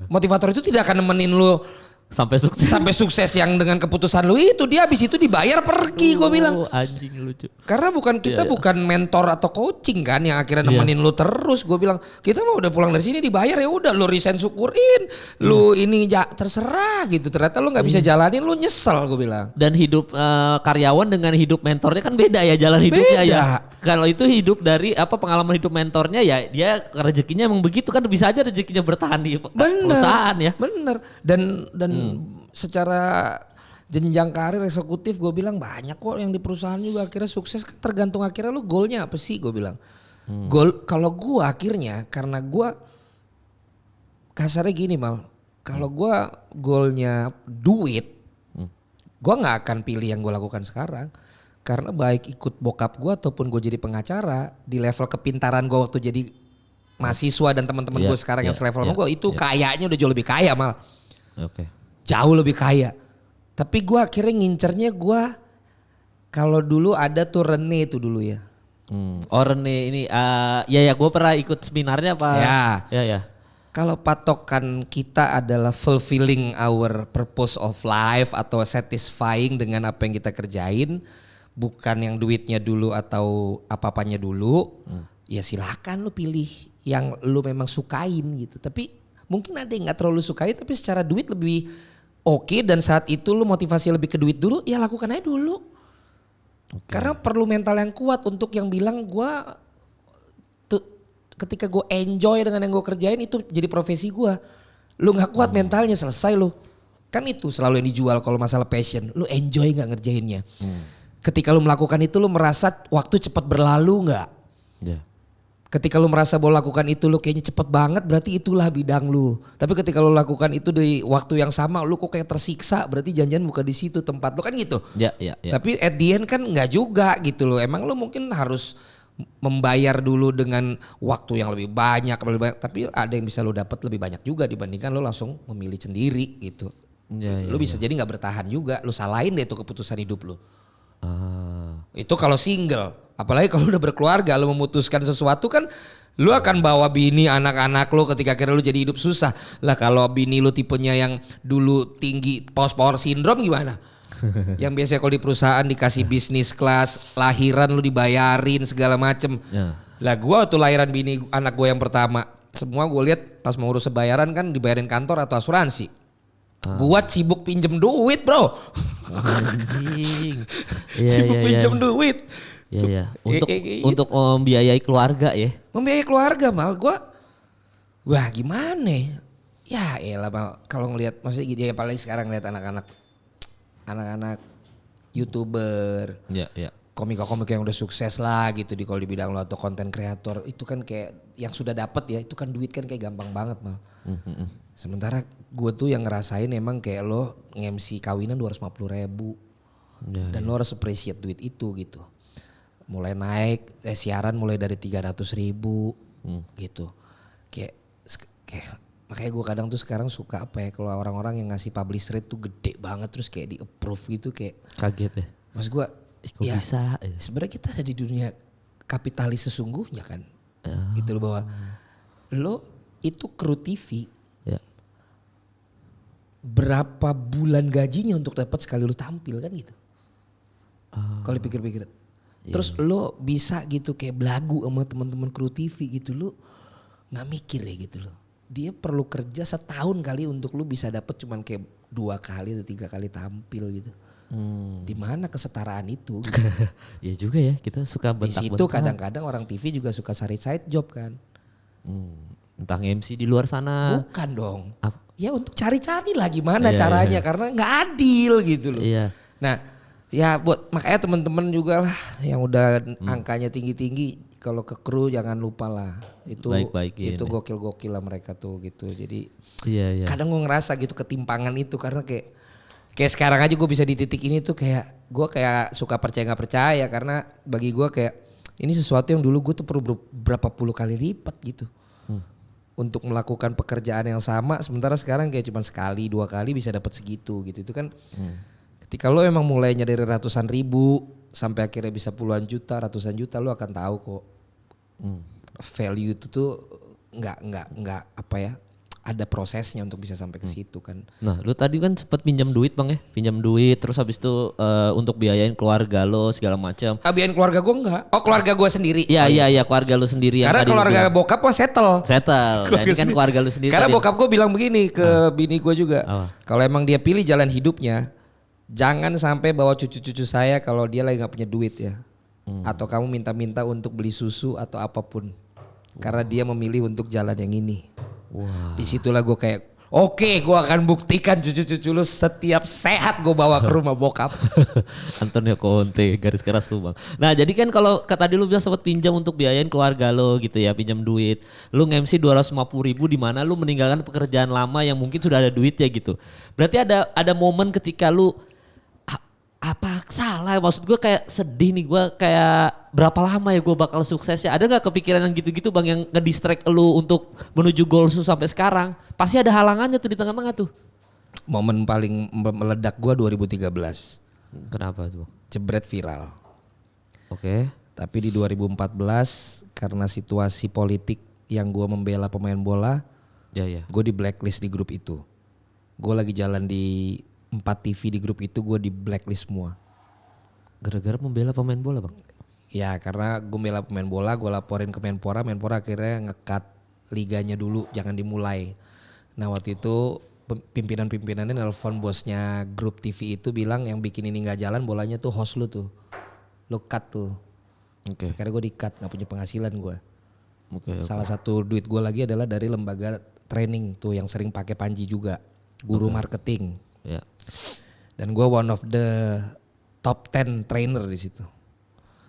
motivator itu tidak akan nemenin lu sampai sukses yang dengan keputusan lu itu, dia habis itu dibayar pergi. Gue bilang anjing lucu. karena kita bukan mentor atau coaching kan yang akhirnya nemenin lu terus. Gue bilang kita mah udah pulang dari sini dibayar, ya udah lu resign syukurin, lu ini terserah gitu. Ternyata lu nggak bisa jalanin, lu nyesel. Gue bilang. Dan hidup karyawan dengan hidup mentornya kan beda ya jalan hidupnya ya. Kalau itu hidup dari pengalaman hidup mentornya ya dia rezekinya emang begitu kan, bisa aja rezekinya bertahan di perusahaan ya. Bener. Dan secara jenjang karir eksekutif gue bilang banyak kok yang di perusahaan juga akhirnya sukses, kan tergantung akhirnya lu goalnya apa sih. Gue bilang goal kalau gue akhirnya karena gue kasarnya gini Mal, kalau gue goalnya duit, gue nggak akan pilih yang gue lakukan sekarang. Karena baik ikut bokap gue ataupun gue jadi pengacara, di level kepintaran gue waktu jadi mahasiswa dan teman-teman gue sekarang yang selevel sama gue itu kayaknya udah jauh lebih kaya Mal. Oke. Jauh lebih kaya. Tapi gue akhirnya ngincernya gue kalau dulu ada tuh Rene itu dulu ya. Oh Rene ini ya gue pernah ikut seminarnya Pak. Ya. Kalau patokan kita adalah fulfilling our purpose of life atau satisfying dengan apa yang kita kerjain, bukan yang duitnya dulu atau apa-apanya dulu, ya silakan lu pilih yang lu memang sukain gitu. Tapi mungkin ada yang gak terlalu sukain tapi secara duit lebih oke, dan saat itu lu motivasi lebih ke duit dulu, ya lakukan aja dulu. Karena perlu mental yang kuat untuk yang bilang ketika gue enjoy dengan yang gue kerjain itu jadi profesi gue. Lu gak kuat mentalnya, selesai lu. Kan itu selalu yang dijual kalau masalah passion. Lu enjoy gak ngerjainnya. Ketika lu melakukan itu lu merasa waktu cepat berlalu gak? Ketika lu merasa bahwa lakukan itu lu kayaknya cepet banget, berarti itulah bidang lu. Tapi ketika lu lakukan itu di waktu yang sama lu kok kayak tersiksa, berarti janjian bukan di situ tempat lu kan gitu. Ya. Tapi at the end kan nggak juga gitu loh. Emang lu mungkin harus membayar dulu dengan waktu yang lebih banyak. Tapi ada yang bisa lu dapat lebih banyak juga dibandingkan lu langsung memilih sendiri gitu. Lu bisa jadi nggak bertahan juga. Lu salahin deh itu keputusan hidup lu. Itu kalau single. Apalagi kalau udah berkeluarga, lu memutuskan sesuatu kan lu akan bawa bini anak-anak lu ketika akhirnya lu jadi hidup susah. Lah kalau bini lu tipenya yang dulu tinggi power syndrome gimana? Yang biasanya kalau di perusahaan dikasih bisnis kelas, lahiran lu dibayarin segala macem. Lah gua waktu lahiran bini anak gue yang pertama, semua gue lihat pas mau urus bayaran kan dibayarin kantor atau asuransi. Gua sibuk pinjem duit bro. Anjing. Sibuk pinjem duit. Iya. Untuk membiayai keluarga ya. Membiayai keluarga Mal, wah gimana ya elah Mal, kalau ngelihat maksudnya gini ya, apalagi sekarang ngeliat anak-anak YouTuber, komika-komika yang udah sukses lah gitu kalau di bidang lo atau konten kreator, itu kan kayak yang sudah dapat ya, itu kan duit kan kayak gampang banget Mal. Sementara gue tuh yang ngerasain emang kayak lo nge-MC kawinan 250.000 dan lo harus appreciate duit itu gitu. Mulai naik siaran mulai dari 300.000 gitu. Kayak makanya gue kadang tuh sekarang suka apa ya kalau orang-orang yang ngasih publish rate tuh gede banget terus kayak di approve gitu, kayak kaget ya. Mas gue kok bisa? Sebenarnya kita ada di dunia kapitalis sesungguhnya kan. Gitu loh, bahwa lo itu kru TV. Berapa bulan gajinya untuk dapat sekali lu tampil kan gitu. Kalau dipikir-pikir. Terus lo bisa gitu kayak belagu sama teman-teman kru TV gitu, lo nggak mikir ya gitu loh. Dia perlu kerja setahun kali untuk lo bisa dapet cuman kayak 2 kali atau 3 kali tampil gitu. Di mana kesetaraan itu? Gitu. Ya juga ya, kita suka Di situ bentak-bentak. kadang-kadang orang TV juga suka cari side job kan. Entah MC di luar sana. Bukan dong. Ap- Ya untuk cari-cari lah gimana Iya, caranya iya. karena nggak adil gitu loh. Iya. Nah, ya buat makanya teman-teman juga lah yang udah angkanya tinggi-tinggi kalau ke kru jangan lupa lah. Itu Baik-baikin itu ya. gokil-gokil lah mereka tuh gitu. Jadi Iya. kadang gue ngerasa gitu ketimpangan itu karena kayak sekarang aja gue bisa di titik ini tuh kayak gue kayak suka percaya nggak percaya karena bagi gue kayak ini sesuatu yang dulu gue tuh perlu berapa puluh kali lipat gitu untuk melakukan pekerjaan yang sama sementara sekarang kayak cuma sekali 2 kali bisa dapat segitu gitu. Itu kan ketika lo emang mulainya dari ratusan ribu sampai akhirnya bisa puluhan juta ratusan juta lo akan tahu kok value itu tuh nggak apa ya, ada prosesnya untuk bisa sampai ke situ kan. Nah, lu tadi kan sempat pinjam duit Bang ya, pinjam duit terus habis itu untuk biayain keluarga lo segala macam. Biayain keluarga gue enggak. Oh keluarga gue sendiri. Iya, keluarga lu sendiri yang Karena tadi lu keluarga bilang. bokap gue settle. Nah, ini kan keluarga lu sendiri. Karena tadi. bokap gue bilang begini ke bini gue juga. Apa? Kalau emang dia pilih jalan hidupnya, jangan sampai bawa cucu-cucu saya kalau dia lagi nggak punya duit ya. Atau kamu minta-minta untuk beli susu atau apapun. Karena dia memilih untuk jalan yang ini. Wah. Disitulah gue kayak, oke, gue akan buktikan cucu-cucu lu setiap sehat gue bawa ke rumah bokap. Antonio Conte garis keras lu Bang. Nah, jadi kan kalau tadi lu bilang sempat pinjam untuk biayain keluarga lo gitu ya, pinjam duit. Lu nge-MC 250.000 di mana lu meninggalkan pekerjaan lama yang mungkin sudah ada duitnya gitu. Berarti ada momen ketika lu apa salah, maksud gue kayak sedih nih, gue kayak berapa lama ya gue bakal sukses ya, ada gak kepikiran yang gitu-gitu Bang yang ngedistract lu untuk menuju goal lu sampai sekarang? Pasti ada halangannya tuh di tengah-tengah tuh. Momen paling meledak gue 2013. Kenapa tuh Bang? Jebret viral. Oke. Tapi di 2014 karena situasi politik yang gue membela pemain bola, Ya. gue di blacklist di grup itu. Gue lagi jalan di 4 TV di grup itu, gue di blacklist semua. Gara-gara membela pemain bola Bang? Ya karena gue membela pemain bola, gue laporin ke Menpora akhirnya nge-cut liganya dulu, jangan dimulai. Nah waktu itu pimpinan-pimpinannya nelfon bosnya grup TV itu bilang yang bikin ini gak jalan bolanya tuh host lu tuh. Lu cut tuh. Oke. Akhirnya gue di-cut, gak punya penghasilan gue. Oke. Salah satu duit gue lagi adalah dari lembaga training tuh yang sering pakai Panji juga. Guru marketing. Ya. Dan gue one of the top 10 trainer di situ.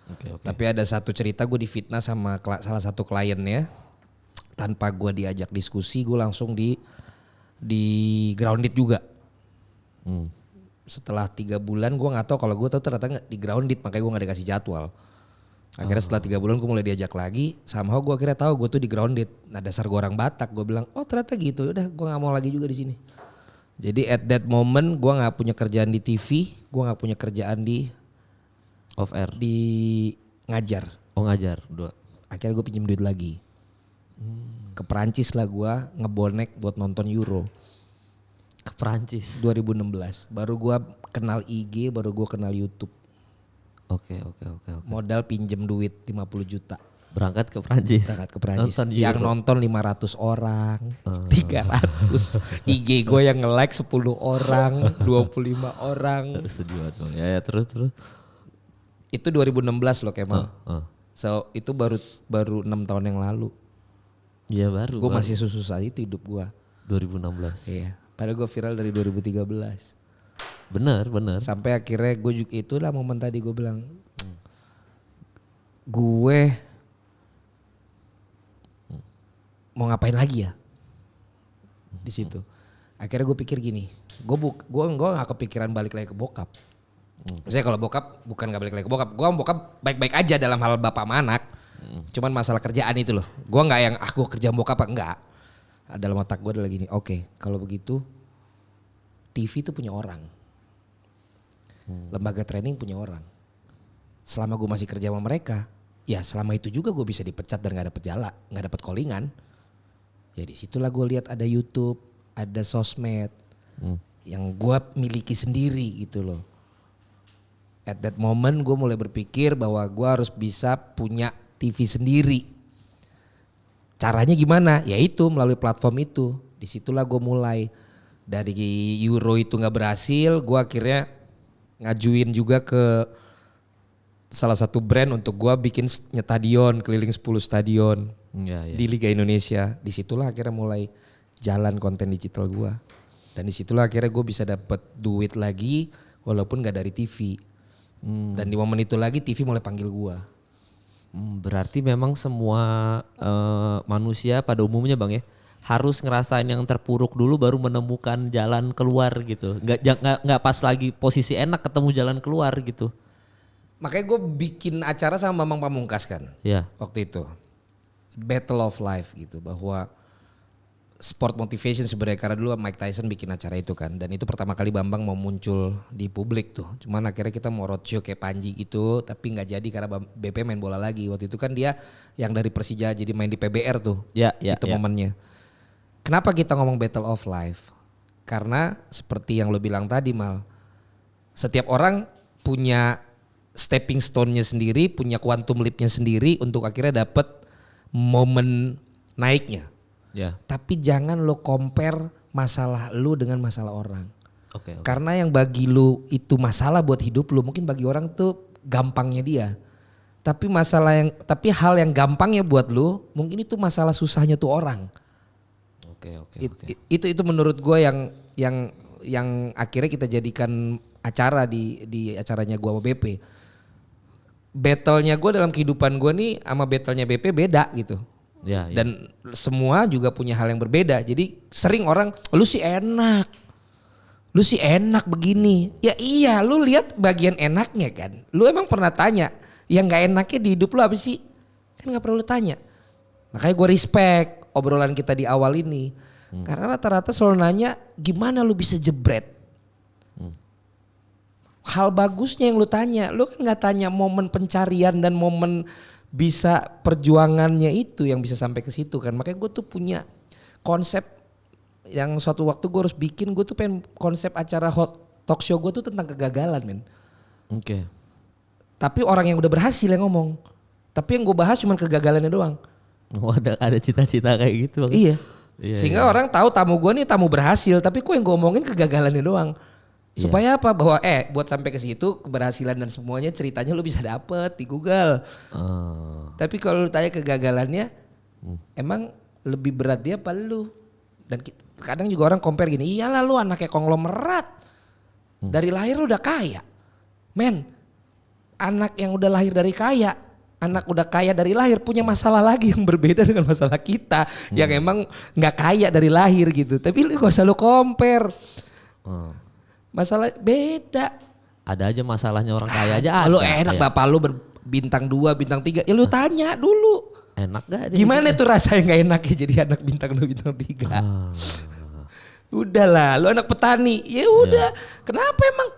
Oke. Tapi ada satu cerita gue difitnah sama salah satu kliennya. Tanpa gue diajak diskusi gue langsung di grounded juga. Setelah 3 bulan gue gak tahu, kalau gue tahu ternyata di grounded, makanya gue gak dikasih jadwal. Akhirnya setelah 3 bulan gue mulai diajak lagi. Somehow gue akhirnya tahu gue tuh di grounded. Nah dasar gue orang Batak, gue bilang oh ternyata gitu, udah gue gak mau lagi juga di sini. Jadi at that moment gue gak punya kerjaan di TV, gue gak punya kerjaan di Off air. ngajar. Oh ngajar. 2. Akhirnya gue pinjem duit lagi. Ke Perancis lah gue ngebonek buat nonton Euro. Ke Perancis. 2016. Baru gue kenal IG, baru gue kenal YouTube. Oke. Modal pinjem duit 50 juta. Berangkat ke Perancis. Berangkat ke Perancis. Nonton Yang Euro. nonton 500 orang, 300. IG gue yang nge-like 10 orang, 25 orang. Sedih banget Bang. Ya terus. Itu 2016 loh Kemal. Heeh. So itu baru 6 tahun yang lalu. Iya baru. Gue masih susah itu hidup gue. 2016. Iya. Padahal gue viral dari 2013. Benar. Sampai akhirnya gue juga, itulah momen tadi gue bilang. Gue mau ngapain lagi ya di situ. Akhirnya gue pikir gini, gue nggak kepikiran balik lagi ke bokap. Misalnya kalau bokap bukan nggak balik lagi ke bokap, gue bokap baik-baik aja dalam hal bapak sama anak. Cuman masalah kerjaan itu loh, gue nggak yang gue kerja bokap apa enggak. Dalam otak gue adalah gini, oke, kalau begitu TV itu punya orang, lembaga training punya orang. Selama gue masih kerja sama mereka, ya selama itu juga gue bisa dipecat dan nggak dapet callingan. Ya disitulah gue lihat ada YouTube, ada sosmed yang gue miliki sendiri gitu loh. At that moment gue mulai berpikir bahwa gue harus bisa punya TV sendiri. Caranya gimana? Yaitu melalui platform itu. Disitulah gue mulai. Dari Euro itu gak berhasil, gue akhirnya ngajuin juga ke salah satu brand untuk gue bikin stadion, keliling 10 stadion di Liga Indonesia. Disitulah akhirnya mulai jalan konten digital gue. Dan disitulah akhirnya gue bisa dapet duit lagi walaupun gak dari TV. Dan di momen itu lagi TV mulai panggil gue. Berarti memang semua manusia pada umumnya Bang ya harus ngerasain yang terpuruk dulu baru menemukan jalan keluar gitu. Nggak pas lagi posisi enak ketemu jalan keluar gitu. Makanya gue bikin acara sama Bambang Pamungkas kan. Iya. Waktu itu. Battle of Life gitu, bahwa sport motivation sebenarnya, karena dulu Mike Tyson bikin acara itu kan, dan itu pertama kali Bambang mau muncul di publik tuh. Cuman akhirnya kita mau roadshow kayak Panji gitu, tapi nggak jadi karena BP main bola lagi. Waktu itu kan dia yang dari Persija jadi main di PBR tuh. Itu momennya. Kenapa kita ngomong Battle of Life? Karena seperti yang lo bilang tadi Mal, setiap orang punya stepping stone-nya sendiri, punya quantum leap-nya sendiri untuk akhirnya dapet momen naiknya. Tapi jangan lo compare masalah lu dengan masalah orang. Okay. Karena yang bagi lu itu masalah buat hidup lu, mungkin bagi orang tuh gampangnya dia. Tapi hal yang gampangnya buat lu, mungkin itu masalah susahnya tuh orang. Itu menurut gue yang akhirnya kita jadikan acara di acaranya gue sama BP. Battle-nya gue dalam kehidupan gue nih sama battle-nya BP beda gitu. Dan semua juga punya hal yang berbeda. Jadi sering orang, lu sih enak begini. Ya iya, lu lihat bagian enaknya kan. Lu emang pernah tanya yang gak enaknya di hidup lu apa sih? Kan gak perlu tanya. Makanya gue respect obrolan kita di awal ini. Karena rata-rata selalu nanya gimana lu bisa jebret. Hal bagusnya yang lu tanya. Lu kan gak tanya momen pencarian dan momen bisa perjuangannya itu yang bisa sampai ke situ kan. Makanya gue tuh punya konsep yang suatu waktu gue harus bikin. Gue tuh pengen konsep acara talk show gue tuh tentang kegagalan men. Tapi orang yang udah berhasil yang ngomong. Tapi yang gue bahas cuma kegagalannya doang. Ada cita-cita kayak gitu. Iya. Sehingga orang tahu tamu gue nih tamu berhasil. Tapi kok yang gue omongin kegagalannya doang. Supaya apa? Bahwa buat sampai ke situ keberhasilan dan semuanya ceritanya lu bisa dapet di Google. Tapi kalau lu tanya kegagalannya, emang lebih berat dia apa lu? Dan kadang juga orang compare gini, iyalah lu anaknya konglomerat. Dari lahir lu udah kaya. Men, anak yang udah lahir dari kaya, anak udah kaya dari lahir punya masalah lagi yang berbeda dengan masalah kita. Yang emang gak kaya dari lahir gitu. Tapi lu gak usah lu compare. Masalah beda. Ada aja masalahnya orang kaya aja. Lu enak bapak lu berbintang 2, bintang 3. Ya lu tanya dulu. Enak gak? Gimana tuh rasanya gak enaknya jadi anak bintang 2, bintang 3. Udahlah lu anak petani. Ya udah. Kenapa emang?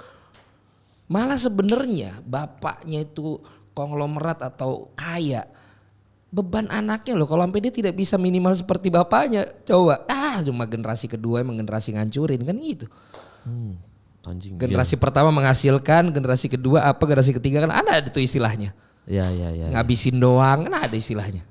Malah sebenarnya bapaknya itu konglomerat atau kaya. Beban anaknya loh. Kalau sampai dia tidak bisa minimal seperti bapaknya. Coba. Cuma generasi kedua emang generasi ngancurin kan gitu. Generasi pertama menghasilkan, generasi kedua apa, generasi ketiga kan ada itu istilahnya. Ngabisin doang kan ada istilahnya.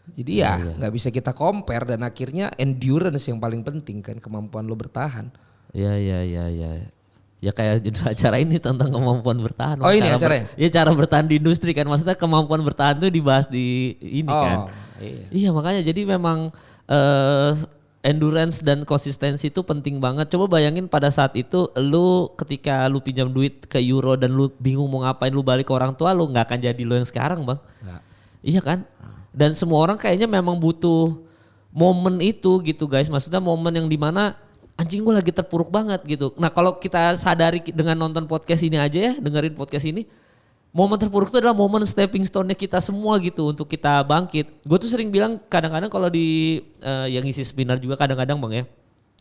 Jadi nggak bisa kita compare dan akhirnya endurance yang paling penting kan, kemampuan lo bertahan. Ya kayak judul acara ini tentang kemampuan bertahan. Oh ini acaranya? Cara bertahan di industri kan, maksudnya kemampuan bertahan tuh dibahas di ini kan. Iya makanya jadi memang endurance dan konsistensi itu penting banget. Coba bayangin pada saat itu lu ketika lu pinjam duit ke Euro dan lu bingung mau ngapain, lu balik ke orang tua, lu gak akan jadi lu yang sekarang Bang. Iya kan? Dan semua orang kayaknya memang butuh momen itu gitu guys. Maksudnya momen yang dimana anjing gue lagi terpuruk banget gitu. Nah kalau kita sadari dengan nonton podcast ini aja ya, dengerin podcast ini. Momen terpuruk itu adalah momen stepping stone-nya kita semua gitu untuk kita bangkit. Gue tuh sering bilang kadang-kadang kalau di yang ngisi seminar juga kadang-kadang Bang ya.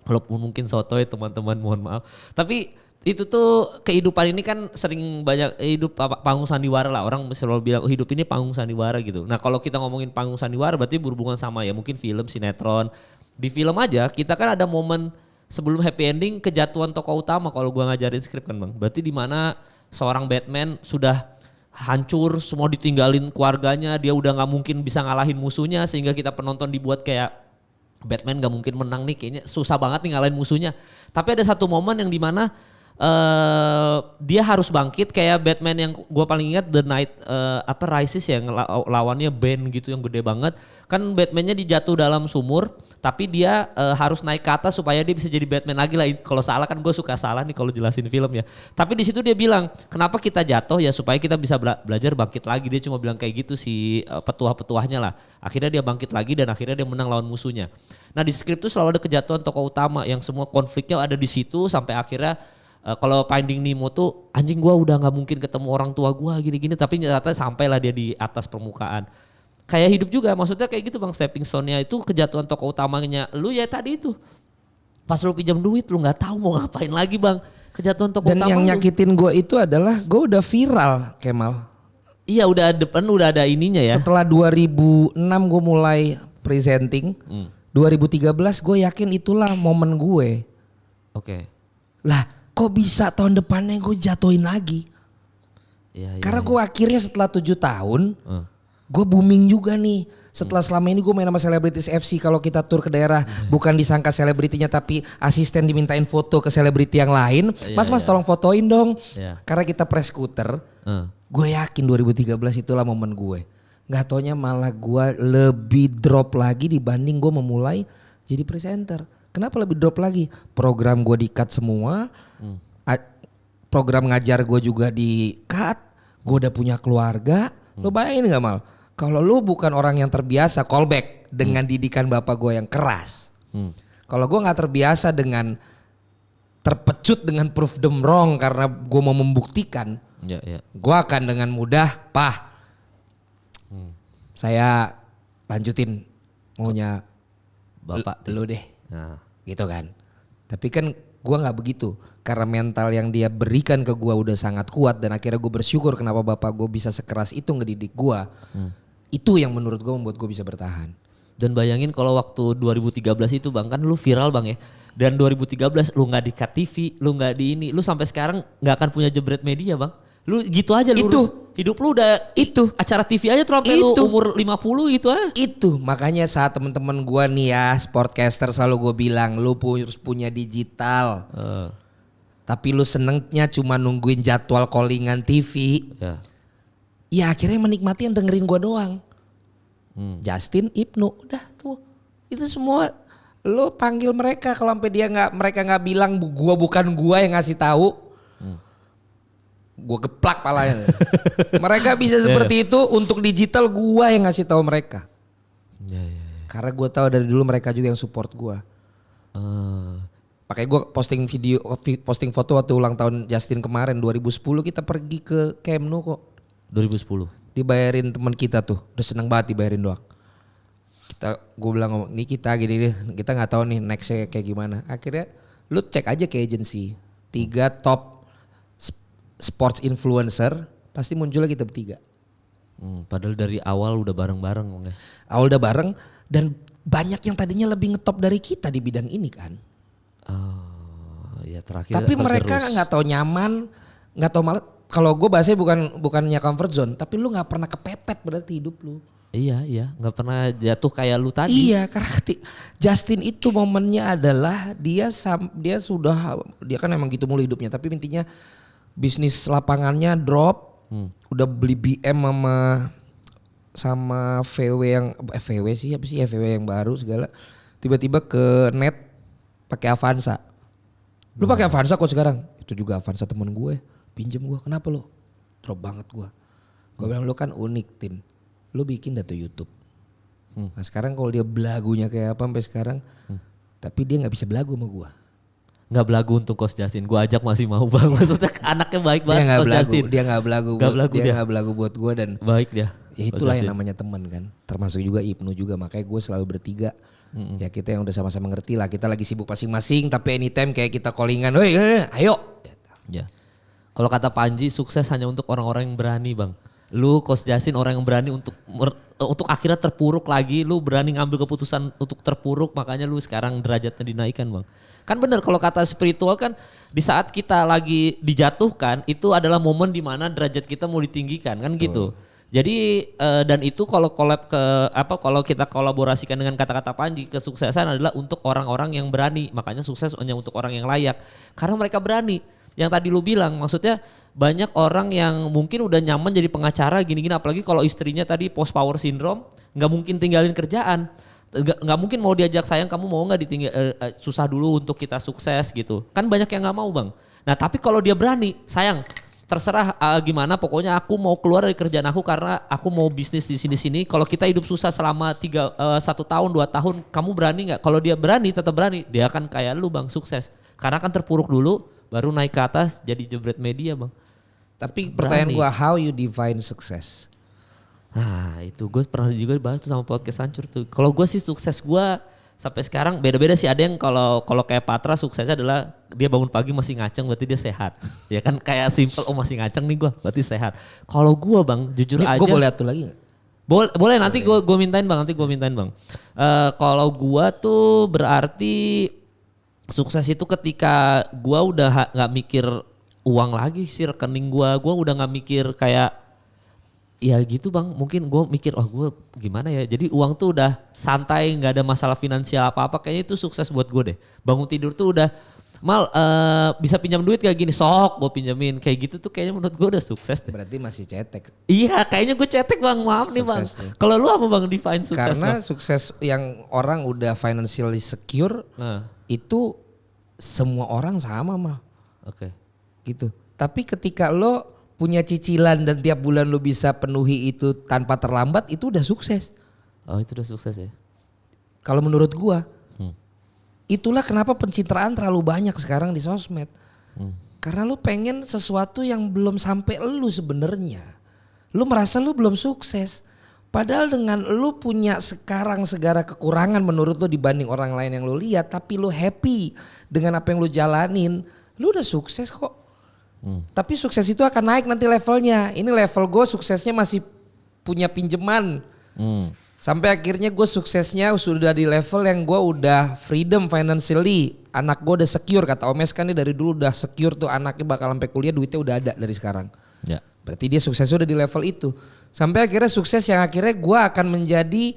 Walaupun mungkin sotoy teman-teman mohon maaf. Tapi itu tuh kehidupan ini kan sering banyak hidup panggung sandiwara lah. Orang selalu bilang hidup ini panggung sandiwara gitu. Nah kalau kita ngomongin panggung sandiwara berarti berhubungan sama ya mungkin film, sinetron. Di film aja kita kan ada momen sebelum happy ending kejatuhan tokoh utama kalau gua ngajarin skrip kan Bang. Berarti di mana seorang Batman sudah hancur, semua ditinggalin keluarganya, dia udah nggak mungkin bisa ngalahin musuhnya, sehingga kita penonton dibuat kayak Batman nggak mungkin menang nih, kayaknya susah banget nih ngalahin musuhnya. Tapi ada satu momen yang dimana dia harus bangkit kayak Batman yang gue paling ingat The Night Rises ya, lawannya Bane gitu yang gede banget. Kan Batman-nya dijatuh dalam sumur, tapi dia harus naik ke atas supaya dia bisa jadi Batman lagi lah. Kalau salah kan gue suka salah nih kalau jelasin film ya. Tapi di situ dia bilang, kenapa kita jatuh ya supaya kita bisa belajar bangkit lagi. Dia cuma bilang kayak gitu si petuah-petuahnya lah. Akhirnya dia bangkit lagi dan akhirnya dia menang lawan musuhnya. Nah di skrip tuh selalu ada kejatuhan tokoh utama yang semua konfliknya ada di situ sampai akhirnya kalau Finding Nemo tuh anjing gua udah nggak mungkin ketemu orang tua gua gini-gini, tapi ternyata sampailah dia di atas permukaan. Kayak hidup juga, maksudnya kayak gitu bang, stepping stone-nya itu kejatuhan tokoh utamanya lu ya tadi itu. Pas lu pinjam duit lu nggak tahu mau ngapain lagi bang, kejatuhan tokoh utama. Dan yang nyakitin gua itu adalah gua udah viral Kemal. Iya udah depan udah ada ininya ya. Setelah 2006 gue mulai presenting, 2013 gue yakin itulah momen gue. Oke. Lah kok bisa tahun depannya gue jatuhin lagi? Ya, karena gue akhirnya setelah 7 tahun, gue booming juga nih. Setelah selama ini gue main sama Celebrities FC, kalau kita tur ke daerah bukan disangka selebritinya tapi asisten dimintain foto ke selebriti yang lain. Mas tolong fotoin dong. Karena kita press scooter. Gue yakin 2013 itulah momen gue. Gak taunya malah gue lebih drop lagi dibanding gue memulai jadi presenter. Kenapa lebih drop lagi? Program gue di-cut semua. Program ngajar gue juga di-cut. Gue udah punya keluarga. Lo bayangin gak Mal? Kalau lo bukan orang yang terbiasa callback dengan didikan bapak gue yang keras. Kalau gue gak terbiasa dengan terpecut dengan proof them wrong karena gue mau membuktikan. Gue akan dengan mudah, saya lanjutin maunya bapak lu deh. Gitu kan. Tapi kan gue gak begitu. Karena mental yang dia berikan ke gue udah sangat kuat. Dan akhirnya gue bersyukur kenapa bapak gue bisa sekeras itu ngedidik gue. Itu yang menurut gue membuat gue bisa bertahan. Dan bayangin kalau waktu 2013 itu bang, kan lu viral bang ya. Dan 2013 lu gak di KTV, lu gak di ini. Lu sampai sekarang gak akan punya jebret media bang. Lu gitu aja lurus. Itu. Hidup lu udah itu acara TV aja tuh sampai lu umur 50 gitu aja. Itu makanya saat temen-temen gue nih ya sportcaster selalu gue bilang lu harus punya digital. Tapi lu senengnya cuma nungguin jadwal callingan TV. Ya akhirnya menikmati yang dengerin gue doang. Justin, Ibnu, udah tuh. Itu semua lu panggil mereka kalau sampai mereka nggak bilang gua bukan gua yang ngasih tahu. Gue geplak palanya. Mereka bisa seperti itu untuk digital, gua yang ngasih tahu mereka. Karena gue tahu dari dulu mereka juga yang support gua. Pakai gue posting foto waktu ulang tahun Justin kemarin 2010 kita pergi ke Camp Nou kok. 2010. Dibayarin teman kita tuh, udah seneng banget dibayarin doang. Gue bilang ini kita gini, kita nggak tahu nih nextnya kayak gimana. Akhirnya lu cek aja ke agency, 3 top sports influencer pasti munculnya kita bertiga. Padahal dari awal udah bareng-bareng. Awal udah bareng dan banyak yang tadinya lebih ngetop dari kita di bidang ini kan. Ya terakhir. Tapi mereka nggak tahu nyaman, nggak tahu malah. Kalau gue bahasanya bukannya comfort zone, tapi lu nggak pernah kepepet berarti hidup lu. Iya, nggak pernah jatuh kayak lu tadi. Iya, karena Justin itu momennya adalah dia kan emang gitu mulu hidupnya, tapi intinya bisnis lapangannya drop, udah beli BM sama VW yang baru segala, tiba-tiba ke net pakai Avanza. Lu pakai Avanza kok sekarang? Itu juga Avanza temen gue. Pinjem gue, kenapa lo? Drop banget gue. Gue bilang lo kan unik Tin. Lo bikin dah tuh YouTube. Nah sekarang kalau dia belagunya kayak apa sampai sekarang. Tapi dia gak bisa belagu sama gue. Gak belagu untuk Coach Justin. Gue ajak masih mau bang. Maksudnya anaknya baik banget Coach Justin. Dia gak belagu. Dia gak belagu buat gue dan. Baik dia. Ya itulah yang namanya teman kan. Termasuk juga Ibnu juga. Makanya gue selalu bertiga. Ya kita yang udah sama-sama ngerti lah. Kita lagi sibuk masing-masing. Tapi anytime kayak kita callingan. Woi ayo. Ya. Kalau kata Panji, sukses hanya untuk orang-orang yang berani bang. Lu Coach Justin orang yang berani untuk akhirnya terpuruk lagi, lu berani ngambil keputusan untuk terpuruk, makanya lu sekarang derajatnya dinaikkan bang. Kan bener kalau kata spiritual kan di saat kita lagi dijatuhkan itu adalah momen dimana derajat kita mau ditinggikan kan gitu. Jadi dan itu kalau kalau kita kolaborasikan dengan kata-kata Panji, kesuksesan adalah untuk orang-orang yang berani, makanya sukses hanya untuk orang yang layak karena mereka berani. Yang tadi lu bilang, maksudnya banyak orang yang mungkin udah nyaman jadi pengacara gini-gini, apalagi kalau istrinya tadi post power syndrome, nggak mungkin tinggalin kerjaan, nggak mungkin mau diajak sayang kamu mau nggak ditinggal susah dulu untuk kita sukses gitu, kan banyak yang nggak mau bang. Nah tapi kalau dia berani, sayang terserah gimana, pokoknya aku mau keluar dari kerjaan aku karena aku mau bisnis di sini-sini. Kalau kita hidup susah selama 1 tahun 2 tahun, kamu berani nggak? Kalau dia berani, tetap berani, dia akan kayak lu bang, sukses. Karena kan terpuruk dulu, baru naik ke atas jadi jebret media bang. Tapi pertanyaan gue, how you define success? Nah itu gue pernah juga bahas tuh sama podcast Hancur tuh. Kalau gue sih sukses gue sampai sekarang beda-beda sih. Ada yang kalau kayak Patra suksesnya adalah dia bangun pagi masih ngaceng, berarti dia sehat. Ya kan kayak simple, oh masih ngaceng nih gue, berarti sehat. Kalau gue bang jujur aja. Gue boleh atur lagi gak? Boleh nanti gue mintain bang, kalau gue tuh berarti sukses itu ketika gue udah gak mikir uang lagi sih rekening gue udah gak mikir kayak ya gitu bang, mungkin gue mikir gue gimana ya, jadi uang tuh udah santai, gak ada masalah finansial apa-apa, kayaknya itu sukses buat gue deh. Bangun tidur tuh udah bisa pinjam duit kayak gini, sok gue pinjemin, kayak gitu tuh kayaknya menurut gue udah sukses deh. Berarti masih cetek. Iya kayaknya gue cetek bang, maaf nih bang. Kalau lu apa bang define sukses? Karena bang? Sukses yang orang udah financially secure itu semua orang sama mal. Oke. Gitu. Tapi ketika lo punya cicilan dan tiap bulan lo bisa penuhi itu tanpa terlambat, itu udah sukses. Oh itu udah sukses ya? Kalau menurut gua. Itulah kenapa pencitraan terlalu banyak sekarang di sosmed. Karena lu pengen sesuatu yang belum sampai lu sebenarnya. Lu merasa lu belum sukses. Padahal dengan lu punya sekarang segala kekurangan menurut lu dibanding orang lain yang lu lihat, tapi lu happy dengan apa yang lu jalanin, lu udah sukses kok. Tapi sukses itu akan naik nanti levelnya. Ini level gue suksesnya masih punya pinjaman. Sampai akhirnya gue suksesnya sudah di level yang gue udah freedom financially. Anak gue udah secure, kata Omes kan, nih dari dulu udah secure tuh anaknya bakal sampai kuliah, duitnya udah ada dari sekarang. Ya. Berarti dia suksesnya udah di level itu. Sampai akhirnya sukses yang akhirnya gue akan menjadi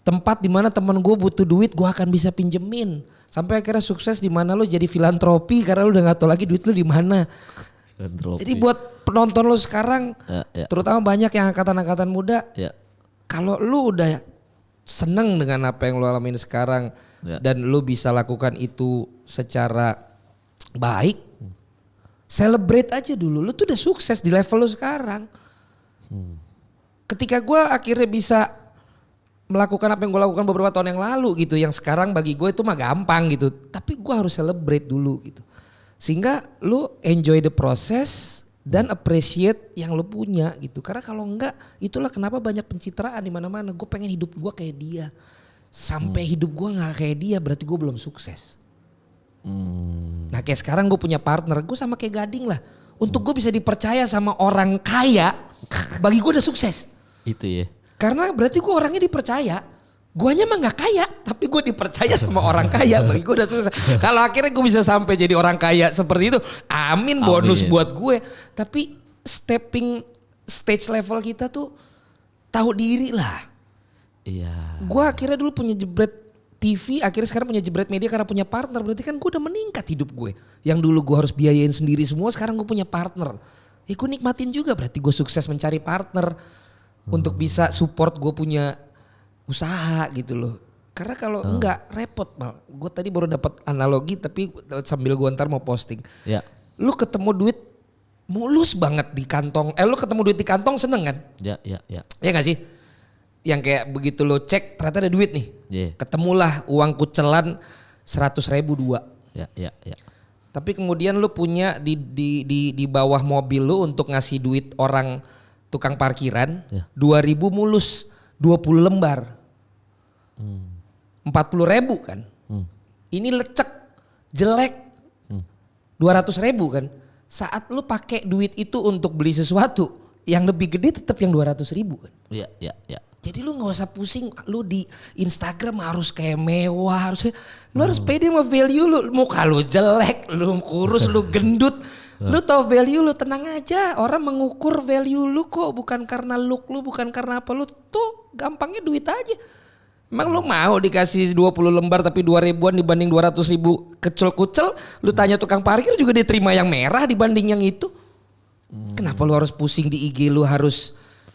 tempat di mana teman gue butuh duit, gue akan bisa pinjemin. Sampai akhirnya sukses di mana lo jadi filantropi karena lo udah nggak tahu lagi duit lo di mana. Jadi buat penonton lo sekarang, terutama banyak yang angkatan-angkatan muda, kalau lu udah seneng dengan apa yang lu alamin sekarang dan lu bisa lakukan itu secara baik, celebrate aja dulu. Lu tuh udah sukses di level lu sekarang. Ketika gue akhirnya bisa melakukan apa yang gue lakukan beberapa tahun yang lalu gitu, yang sekarang bagi gue itu mah gampang gitu, tapi gue harus celebrate dulu gitu. Sehingga lu enjoy the process dan appreciate yang lu punya gitu. Karena kalau enggak, itulah kenapa banyak pencitraan di mana-mana. Gue pengen hidup gue kayak dia. Sampai hidup gue nggak kayak dia, berarti gue belum sukses. Nah kayak sekarang gue punya partner, gue sama kayak Gading lah. Untuk gue bisa dipercaya sama orang kaya, bagi gue udah sukses. Itu ya. Karena berarti gue orangnya dipercaya. Guanya mah gak kaya, tapi gue dipercaya sama orang kaya, bagi gue udah sukses. Kalau akhirnya gue bisa sampai jadi orang kaya seperti itu, amin, bonus buat gue. Tapi stepping stage level kita tuh tahu diri lah. Iya. Gue akhirnya dulu punya jebret TV, akhirnya sekarang punya jebret media karena punya partner. Berarti kan gue udah meningkat hidup gue. Yang dulu gue harus biayain sendiri semua, sekarang gue punya partner. Gue nikmatin juga, berarti gue sukses mencari partner untuk bisa support gue punya usaha gitu loh. Karena kalau enggak repot mal. Gue tadi baru dapat analogi tapi sambil gue ntar mau posting. Ya. Lu ketemu duit mulus banget di kantong. Lu ketemu duit di kantong seneng kan? Ya. Ya gak sih? Yang kayak begitu lo cek ternyata ada duit nih. Yeah. Ketemulah uang kucelan 100.000 dua. Ya. Tapi kemudian lu punya di bawah mobil lu untuk ngasih duit orang tukang parkiran 2.000 mulus. 20 lembar. 40.000 kan. Ini lecek, jelek. 200.000 kan. Saat lu pakai duit itu untuk beli sesuatu, yang lebih gede tetap yang 200.000 kan. Iya, iya, iya. Jadi lu gak usah pusing, lu di Instagram harus kayak mewah, lu harus pede sama value lu. Muka lu jelek, lu kurus, lu gendut, lu tau value lu, tenang aja. Orang mengukur value lu kok, bukan karena look lu, bukan karena apa lu. Tuh gampangnya duit aja. Emang lu mau dikasih 20 lembar tapi 2.000-an dibanding 200.000 kecil-kucel, lu tanya tukang parkir juga diterima yang merah dibanding yang itu. Kenapa lu harus pusing di IG lu harus...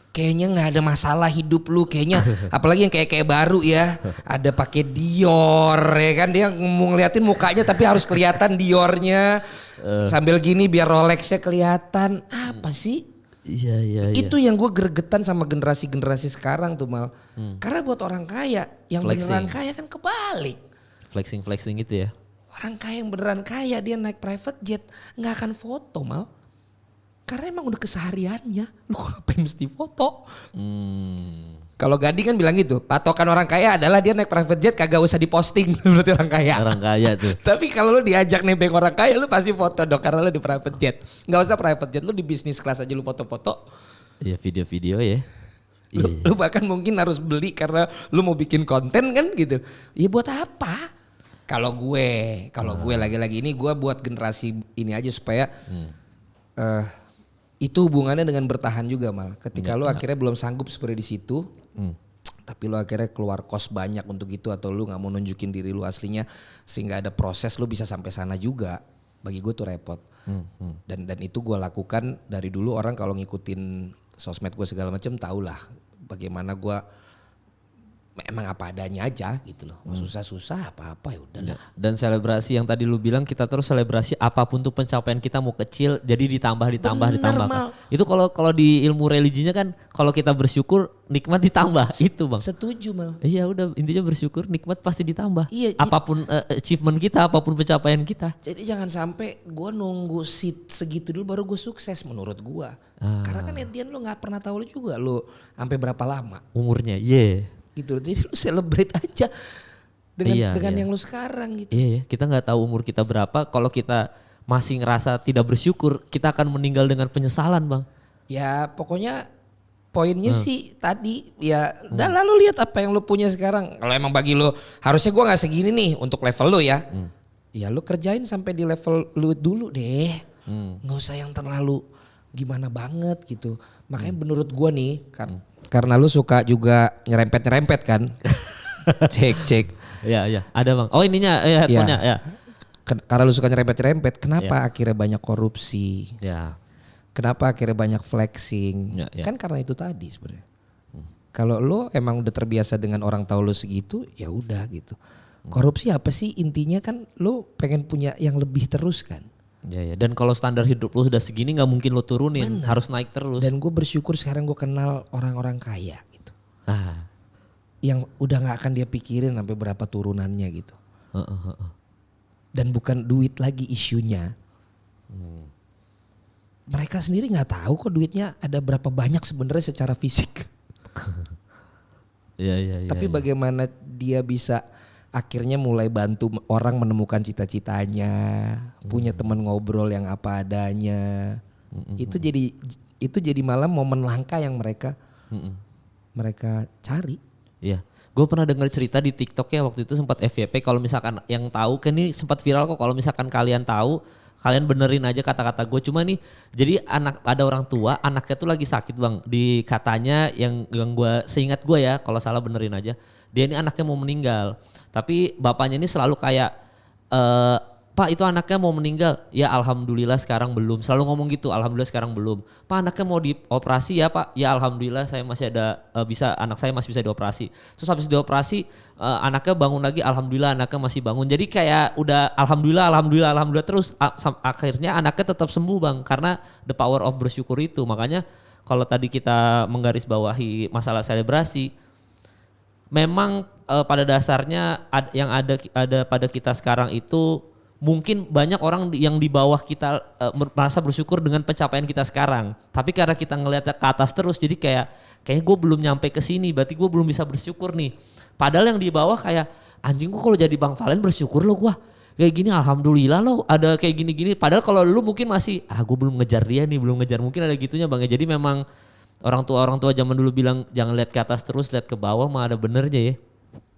Kayaknya nggak ada masalah hidup lu kayaknya, apalagi yang kayak baru ya, ada pakai Dior ya kan, dia mau ngeliatin mukanya tapi harus kelihatan Diornya, sambil gini biar Rolexnya kelihatan, apa sih? Iya. Itu yang gue gregetan sama generasi sekarang tuh Mal, karena buat orang kaya, yang beneran kaya kan kebalik. Flexing gitu ya? Orang kaya yang beneran kaya dia naik private jet nggak akan foto Mal. Karena emang udah kesehariannya, lu ngapain mesti foto? Kalau Gadi kan bilang gitu, patokan orang kaya adalah dia naik private jet kagak usah diposting, berarti orang kaya. Orang kaya tuh. Tapi kalau lu diajak nebeng orang kaya, lu pasti foto dong karena lu di private jet. Gak usah private jet, lu di bisnis kelas aja lu foto-foto. Iya video-video ya. Lu bahkan mungkin harus beli karena lu mau bikin konten kan gitu. Iya buat apa? Kalau gue lagi-lagi ini gue buat generasi ini aja supaya... itu hubungannya dengan bertahan juga Mal. Ketika lu akhirnya belum sanggup seperti di situ, tapi lu akhirnya keluar kos banyak untuk itu atau lu nggak mau nunjukin diri lu aslinya sehingga ada proses lu bisa sampai sana juga. Bagi gue tuh repot. Dan itu gue lakukan dari dulu. Orang kalau ngikutin sosmed gue segala macam tahulah bagaimana gue emang apa adanya aja gitu loh. Susah-susah apa-apa ya udahlah. Dan selebrasi yang tadi lu bilang kita terus selebrasi apapun tuh pencapaian kita mau kecil jadi ditambah. Kan. Itu kalau di ilmu religinya kan kalau kita bersyukur nikmat ditambah itu Bang. Setuju Mal. Iya udah intinya bersyukur nikmat pasti ditambah. Iya, apapun achievement kita, apapun pencapaian kita. Jadi jangan sampai gue nunggu segitu dulu baru gue sukses menurut gue. Karena kan Etienne lu gak pernah tahu juga lu sampai berapa lama. Umurnya gitu, jadi lu celebrate aja dengan yang lu sekarang gitu. Iya, kita nggak tahu umur kita berapa. Kalau kita masih ngerasa tidak bersyukur, kita akan meninggal dengan penyesalan Bang. Ya pokoknya poinnya sih tadi ya udah lalu lihat apa yang lu punya sekarang. Kalau emang bagi lu harusnya gua nggak segini nih untuk level lu ya. Ya lu kerjain sampai di level lu dulu deh. Nggak usah yang terlalu gimana banget gitu. Makanya menurut gua nih karena lu suka juga nyerempet kan. Cek. Iya. Ada Bang. Oh ininya headphone-nya ya. Karena lu suka nyerempet, kenapa akhirnya banyak korupsi? Ya. Kenapa akhirnya banyak flexing? Kan karena itu tadi sebenarnya. Kalau lu emang udah terbiasa dengan orang tahu lu segitu, ya udah gitu. Korupsi apa sih intinya kan lu pengen punya yang lebih terus kan? Ya. Dan kalau standar hidup lu sudah segini nggak mungkin lu turunin, harus naik terus. Dan gue bersyukur sekarang gue kenal orang-orang kaya gitu. Yang udah nggak akan dia pikirin sampai berapa turunannya gitu. Dan bukan duit lagi isunya. Mereka sendiri nggak tahu kok duitnya ada berapa banyak sebenarnya secara fisik. Tapi bagaimana dia bisa akhirnya mulai bantu orang menemukan cita-citanya, punya teman ngobrol yang apa adanya. Itu jadi malah momen langka yang mereka cari. Iya. Gue pernah dengar cerita di TikTok ya waktu itu sempat FYP, kalau misalkan yang tahu kan ini sempat viral kok, kalau misalkan kalian tahu kalian benerin aja kata-kata gue. Cuma nih jadi ada orang tua anaknya tuh lagi sakit Bang, di katanya yang gue seingat gue ya, kalau salah benerin aja, dia ini anaknya mau meninggal. Tapi bapaknya ini selalu kayak, Pak itu anaknya mau meninggal, ya alhamdulillah sekarang belum. Selalu ngomong gitu, alhamdulillah sekarang belum. Pak anaknya mau dioperasi ya Pak, ya alhamdulillah saya masih ada anak saya masih bisa dioperasi. Terus habis dioperasi anaknya bangun lagi, alhamdulillah anaknya masih bangun. Jadi kayak udah alhamdulillah terus akhirnya anaknya tetap sembuh Bang, karena the power of bersyukur itu. Makanya kalau tadi kita menggarisbawahi masalah selebrasi, memang pada dasarnya yang ada pada kita sekarang itu mungkin banyak orang yang di bawah kita merasa bersyukur dengan pencapaian kita sekarang. Tapi karena kita ngeliatnya ke atas terus, jadi kayaknya gue belum nyampe ke sini, berarti gue belum bisa bersyukur nih. Padahal yang di bawah kayak anjing gue kalau jadi Bang Valen bersyukur loh gue. kayak gini alhamdulillah lo ada kayak gini-gini. Padahal kalau lu mungkin masih gue belum ngejar dia nih, belum ngejar. Mungkin ada gitunya Bang ya. Jadi memang orang tua zaman dulu bilang jangan lihat ke atas terus, lihat ke bawah mah ada benernya ya.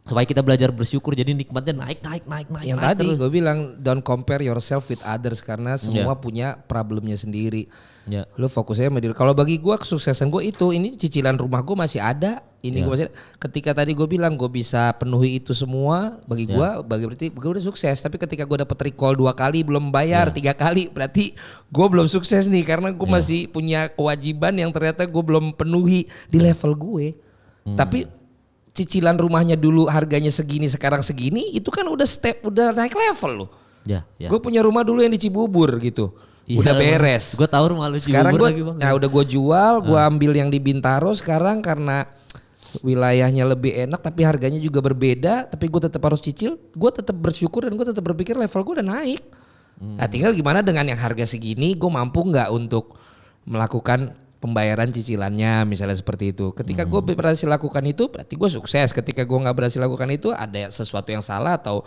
Supaya kita belajar bersyukur jadi nikmatnya naik. Yang naik tadi terus. gue bilang don't compare yourself with others karena semua punya problemnya sendiri. Ya. Lu fokusnya sama diri. Kalau bagi gue kesuksesan gue itu, ini cicilan rumah gue masih ada. Ini gue masih ada. Ketika tadi gue bilang gue bisa penuhi itu semua, bagi gue, berarti gue udah sukses. Tapi ketika gue dapet recall 2 kali belum bayar, 3 kali, berarti gue belum sukses nih karena gue masih punya kewajiban yang ternyata gue belum penuhi di level gue. Tapi cicilan rumahnya dulu harganya segini sekarang segini, itu kan udah naik level loh. Ya. Gue punya rumah dulu yang di Cibubur gitu. Udah beres. Gue tahu rumah lu Sekarang Cibubur gue, lagi Bang. nah udah gue jual, gue ambil yang di Bintaro sekarang karena wilayahnya lebih enak tapi harganya juga berbeda. Tapi gue tetap harus cicil, gue tetap bersyukur dan gue tetap berpikir level gue udah naik. Nah tinggal gimana dengan yang harga segini, gue mampu nggak untuk melakukan pembayaran cicilannya misalnya seperti itu. Ketika gue berhasil lakukan itu berarti gue sukses. Ketika gue nggak berhasil lakukan itu ada sesuatu yang salah atau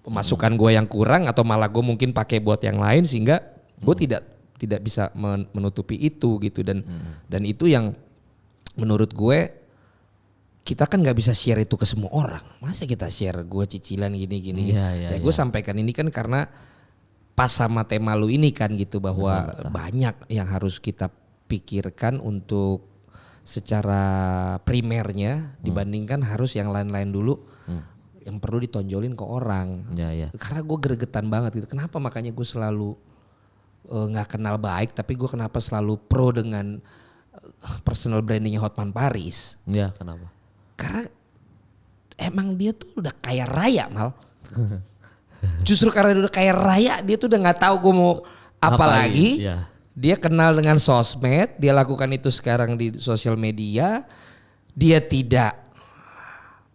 pemasukan gue yang kurang atau malah gue mungkin pakai buat yang lain sehingga gue tidak bisa menutupi itu gitu dan itu yang menurut gue kita kan nggak bisa share itu ke semua orang. Masa kita share gue cicilan gini. Iya. Gue sampaikan ini kan karena pas sama tema lu ini kan gitu bahwa banyak yang harus kita pikirkan untuk secara primernya dibandingkan harus yang lain-lain dulu yang perlu ditonjolin ke orang. Ya. Karena gue gregetan banget gitu. Kenapa makanya gue selalu nggak kenal baik tapi gue kenapa selalu pro dengan personal brandingnya Hotman Paris. Ya kenapa? Karena emang dia tuh udah kaya raya Mal. Justru karena dia udah kaya raya dia tuh udah nggak tahu gue mau apa lagi. Ya. Dia kenal dengan sosmed, dia lakukan itu sekarang di sosial media. Dia tidak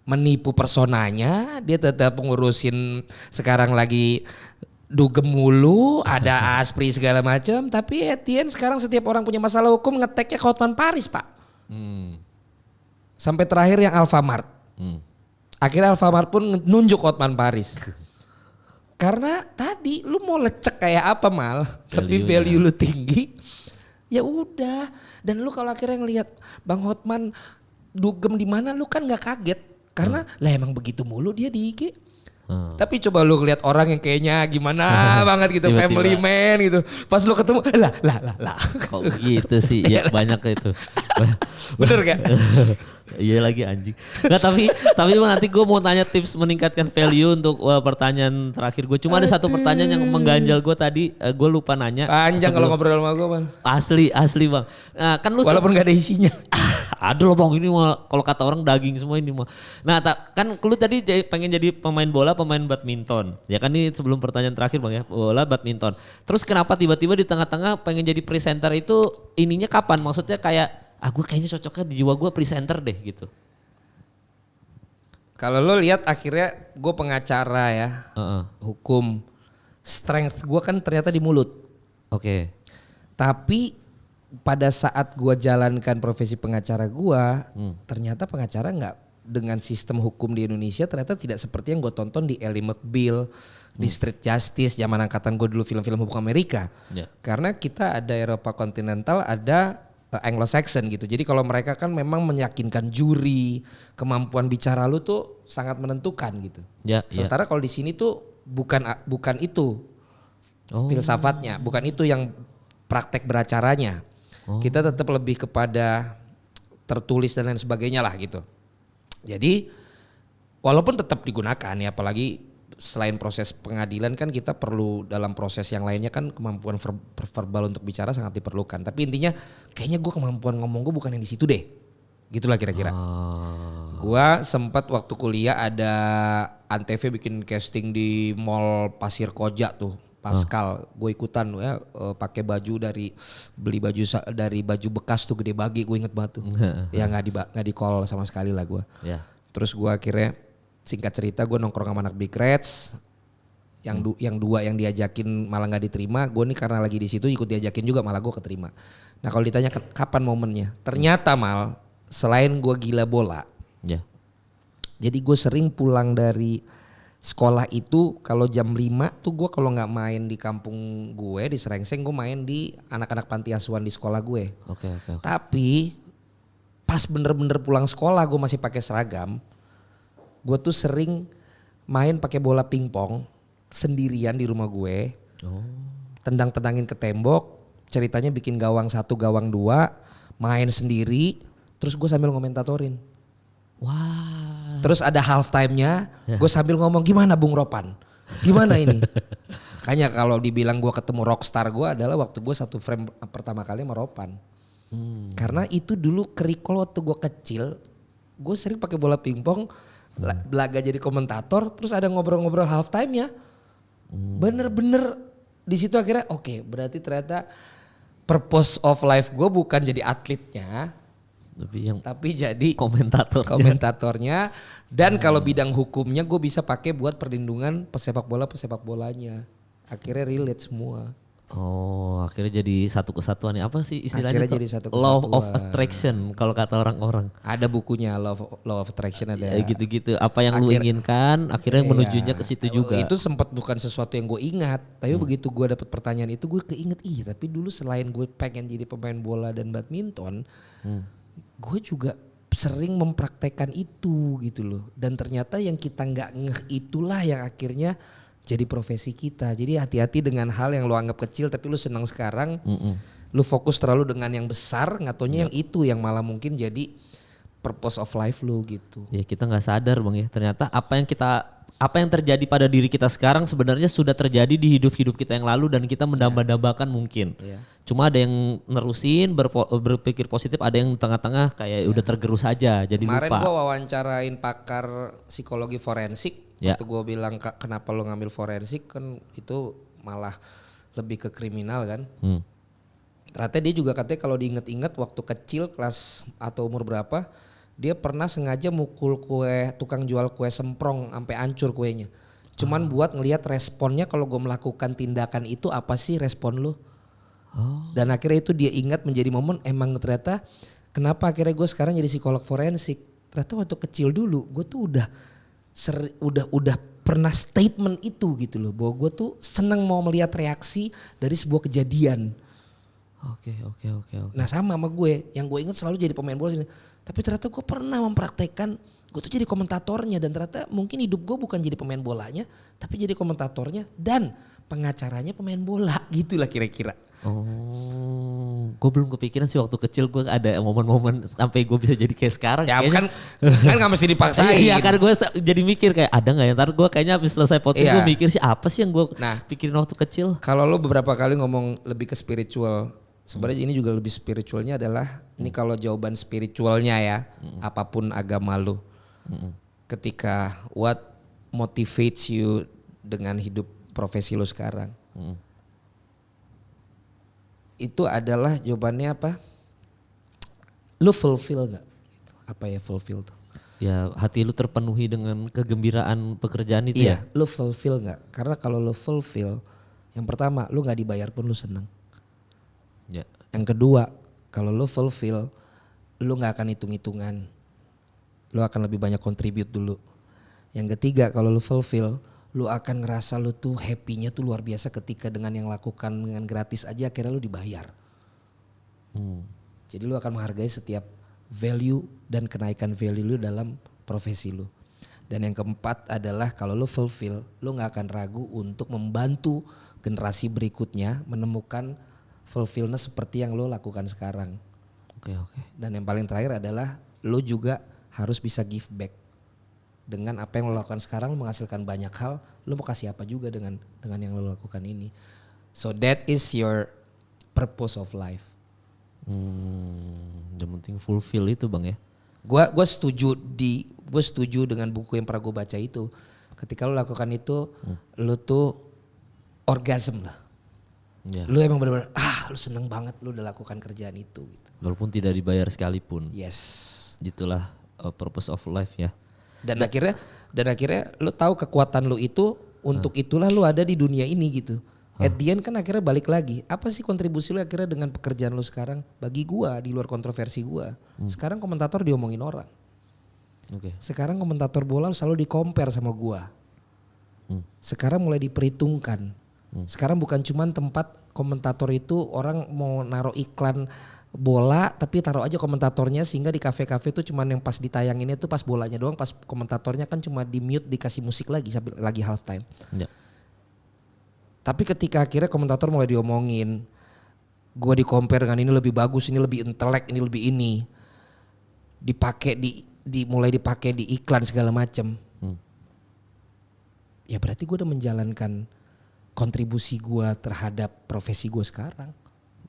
menipu personanya, dia tetap ngurusin sekarang lagi dugem mulu, ada aspri segala macam, tapi Etienne sekarang setiap orang punya masalah hukum ngeteknya ke Hotman Paris Pak. Sampai terakhir yang Alfamart. Akhirnya Alfamart pun nunjuk Hotman Paris. Karena tadi lu mau lecek kayak apa Mal, tapi value lu tinggi, ya udah. Dan lu kalau akhirnya ngelihat Bang Hotman dugem di mana, lu kan nggak kaget karena lah emang begitu mulu dia di IG. Tapi coba lu lihat orang yang kayaknya gimana banget gitu, family man gitu. Pas lu ketemu, lah. Kok gitu sih? Ya banyak itu. Bener gak? Iya lagi anjing. Nggak, tapi Bang nanti gue mau tanya tips meningkatkan value untuk pertanyaan terakhir gue. Cuma ada satu pertanyaan yang mengganjal gue tadi, gue lupa nanya. Panjang kalau ngobrol sama gue Bang. Asli Bang. Nah, kan lu walaupun gak ada isinya. Aduh loh Bang, ini mah kalau kata orang daging semua ini mah. Nah kan lu tadi pengen jadi pemain bola, pemain badminton. Ya kan ini sebelum pertanyaan terakhir Bang ya, bola badminton. Terus kenapa tiba-tiba di tengah-tengah pengen jadi presenter itu ininya kapan? Maksudnya kayak gue kayaknya cocoknya di jiwa gue presenter deh gitu. Kalau lo lihat akhirnya gue pengacara ya, hukum. Strength gue kan ternyata di mulut. Oke. Tapi pada saat gue jalankan profesi pengacara gue, ternyata pengacara nggak dengan sistem hukum di Indonesia ternyata tidak seperti yang gue tonton di Ally McBeal, di Street Justice, zaman angkatan gue dulu film-film hukum Amerika. Karena kita ada Eropa kontinental, ada Anglo-Saxon gitu. Jadi kalau mereka kan memang meyakinkan juri, kemampuan bicara lu tuh sangat menentukan gitu. Sementara kalau di sini tuh bukan itu filsafatnya, bukan itu yang praktek beracaranya. Kita tetap lebih kepada tertulis dan lain sebagainya lah gitu. Jadi walaupun tetap digunakan ya, apalagi selain proses pengadilan kan kita perlu dalam proses yang lainnya kan kemampuan verbal untuk bicara sangat diperlukan. Tapi intinya kayaknya gue kemampuan ngomong gue bukan yang di situ deh. Gitulah kira-kira. Gue sempat waktu kuliah ada Antv bikin casting di Mall Pasir Koja tuh. Pascal, gue ikutan ya, pakai baju beli baju dari baju bekas tuh gede bagi, gue inget banget tuh. Ya nggak di call sama sekali lah gue. Terus gue akhirnya singkat cerita gue nongkrong sama anak Big Reds, yang dua yang diajakin malah nggak diterima, gue nih karena lagi di situ ikut diajakin juga malah gue keterima. Nah kalau ditanya kapan momennya, ternyata Mal selain gue gila bola, jadi gue sering pulang dari sekolah itu kalau jam 5 tuh gue kalau nggak main di kampung gue di Serengseng, gue main di anak-anak panti asuhan di sekolah gue. Oke. Tapi pas bener-bener pulang sekolah gue masih pakai seragam, gue tuh sering main pakai bola pingpong sendirian di rumah gue, tendang-tendangin ke tembok, ceritanya bikin gawang 1, gawang 2, main sendiri, terus gue sambil ngomentatorin. Wah. Terus ada half time-nya, gue sambil ngomong gimana Bung Ropan, gimana ini? Kayaknya kalau dibilang gue ketemu rockstar gue adalah waktu gue satu frame pertama kali sama Ropan. Karena itu dulu kerikol waktu gue kecil, gue sering pakai bola pingpong, belaga jadi komentator, terus ada ngobrol-ngobrol half time-nya. Bener-bener di situ akhirnya oke, berarti ternyata purpose of life gue bukan jadi atletnya, tapi jadi komentatornya. Dan kalau bidang hukumnya gue bisa pakai buat perlindungan pesepak bolanya. Akhirnya relate semua. Oh, akhirnya jadi satu kesatuan ya. Apa sih istilahnya? Akhirnya tuh? jadi satu kesatuan. Law of attraction kalau kata orang-orang. Ada bukunya Law of Attraction ada. Ya, gitu-gitu. Apa yang lu inginkan akhirnya menujunya ke situ juga. Itu sempat bukan sesuatu yang gue ingat, tapi begitu gue dapet pertanyaan itu gue keinget, tapi dulu selain gue pengen jadi pemain bola dan badminton, gue juga sering mempraktekkan itu gitu loh. Dan ternyata yang kita nggak ngeh itulah yang akhirnya jadi profesi kita. Jadi hati-hati dengan hal yang lo anggap kecil tapi lo senang sekarang. Lo fokus terlalu dengan yang besar, nggak taunya yang itu yang malah mungkin jadi purpose of life lo gitu. Ya kita nggak sadar Bang ya, ternyata apa yang terjadi pada diri kita sekarang sebenarnya sudah terjadi di hidup kita yang lalu dan kita mendamba-dambakan mungkin. Cuma ada yang nerusin berpikir positif, ada yang tengah-tengah kayak udah tergerus aja jadi Kemarin lupa. Kemarin gue wawancarain pakar psikologi forensik. Waktu gue bilang kenapa lo ngambil forensik, kan itu malah lebih ke kriminal kan. Ternyata dia juga katanya kalau diinget-inget waktu kecil kelas atau umur berapa, dia pernah sengaja mukul tukang jual kue semprong sampai hancur kuenya. Cuman buat ngelihat responnya kalau gue melakukan tindakan itu apa sih respon lo. Dan akhirnya itu dia ingat menjadi momen emang ternyata kenapa akhirnya gue sekarang jadi psikolog forensik. Ternyata waktu kecil dulu gue tuh udah pernah statement itu gitu loh, bahwa gue tuh seneng mau melihat reaksi dari sebuah kejadian. Oke. Nah sama gue, yang gue ingat selalu jadi pemain bola sini. Tapi ternyata gue pernah mempraktekkan, gue tuh jadi komentatornya dan ternyata mungkin hidup gue bukan jadi pemain bolanya, tapi jadi komentatornya dan pengacaranya pemain bola gitulah kira-kira. Gue belum kepikiran sih waktu kecil gue ada momen-momen sampai gue bisa jadi kayak sekarang. Ya kan gak mesti dipaksain. Iya kan gue jadi mikir kayak ada gak ya, ntar gue kayaknya habis selesai podcast gue mikir sih apa sih yang gue pikirin waktu kecil. Kalau lo beberapa kali ngomong lebih ke spiritual, sebenarnya ini juga lebih spiritualnya adalah ini kalau jawaban spiritualnya ya, apapun agama lo. Ketika what motivates you dengan hidup profesi lo sekarang. Itu adalah jawabannya apa? Lu fulfill gak? Apa ya fulfill tuh? Ya hati lu terpenuhi dengan kegembiraan pekerjaan itu ya? Lu fulfill gak? Karena kalau lu fulfill, yang pertama lu gak dibayar pun lu seneng. Ya. Yang kedua, kalau lu fulfill, lu gak akan hitung-hitungan. Lu akan lebih banyak contribute dulu. Yang ketiga, kalau lu fulfill, lu akan ngerasa lu tuh happy-nya tuh luar biasa ketika dengan yang lakukan dengan gratis aja akhirnya lu dibayar. Jadi lu akan menghargai setiap value dan kenaikan value lu dalam profesi lu. Dan yang keempat adalah kalau lu fulfill, lu gak akan ragu untuk membantu generasi berikutnya menemukan fulfillness seperti yang lu lakukan sekarang. Oke. Dan yang paling terakhir adalah lu juga harus bisa give back. Dengan apa yang lo lakukan sekarang lo menghasilkan banyak hal, lo mau kasih apa juga dengan yang lo lakukan ini. So that is your purpose of life. Yang penting fulfill itu Bang ya. Gue setuju dengan buku yang pernah gue baca itu. Ketika lo lakukan itu, lo tuh orgasm lah. Ya. Lo emang benar-benar lo seneng banget lo udah lakukan kerjaan itu. Gitu. Walaupun tidak dibayar sekalipun. Yes. Itulah purpose of life ya. Dan akhirnya lu tahu kekuatan lu itu untuk itulah lu ada di dunia ini gitu. At the end kan akhirnya balik lagi. Apa sih kontribusi lu akhirnya dengan pekerjaan lu sekarang? Bagi gua di luar kontroversi gua. Sekarang komentator diomongin orang. Oke. Sekarang komentator bola selalu di-compare sama gua. sekarang mulai diperhitungkan. Sekarang bukan cuma tempat komentator itu orang mau naruh iklan bola tapi taruh aja komentatornya, sehingga di kafe-kafe itu cuman yang pas ditayanginnya tuh pas bolanya doang, pas komentatornya kan cuma di mute dikasih musik lagi sambil lagi halftime. Ya. Tapi ketika akhirnya komentator mulai diomongin, gue di compare dengan ini lebih bagus, ini lebih intelek, ini lebih ini, dipakai mulai dipakai di iklan segala macem. Ya berarti gue udah menjalankan kontribusi gue terhadap profesi gue sekarang.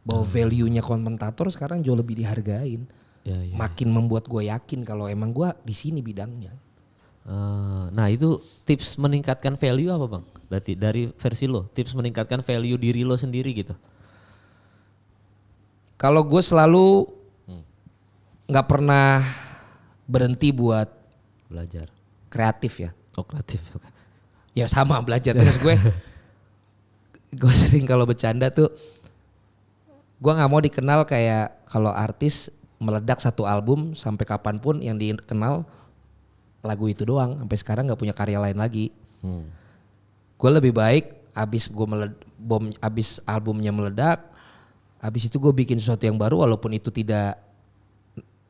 Bahwa value-nya komentator sekarang jauh lebih dihargain. Ya. Makin membuat gue yakin kalau emang gue di sini bidangnya. Nah itu tips meningkatkan value apa bang? Berarti dari versi lo, tips meningkatkan value diri lo sendiri gitu. Kalau gue selalu nggak pernah berhenti buat Belajar. kreatif ya. Oh kreatif. Okay. Ya sama belajar terus gue sering kalau bercanda tuh, gue nggak mau dikenal kayak kalau artis meledak satu album sampai kapanpun yang dikenal lagu itu doang, sampai sekarang nggak punya karya lain lagi. Gue lebih baik abis albumnya meledak, abis itu gue bikin sesuatu yang baru walaupun itu tidak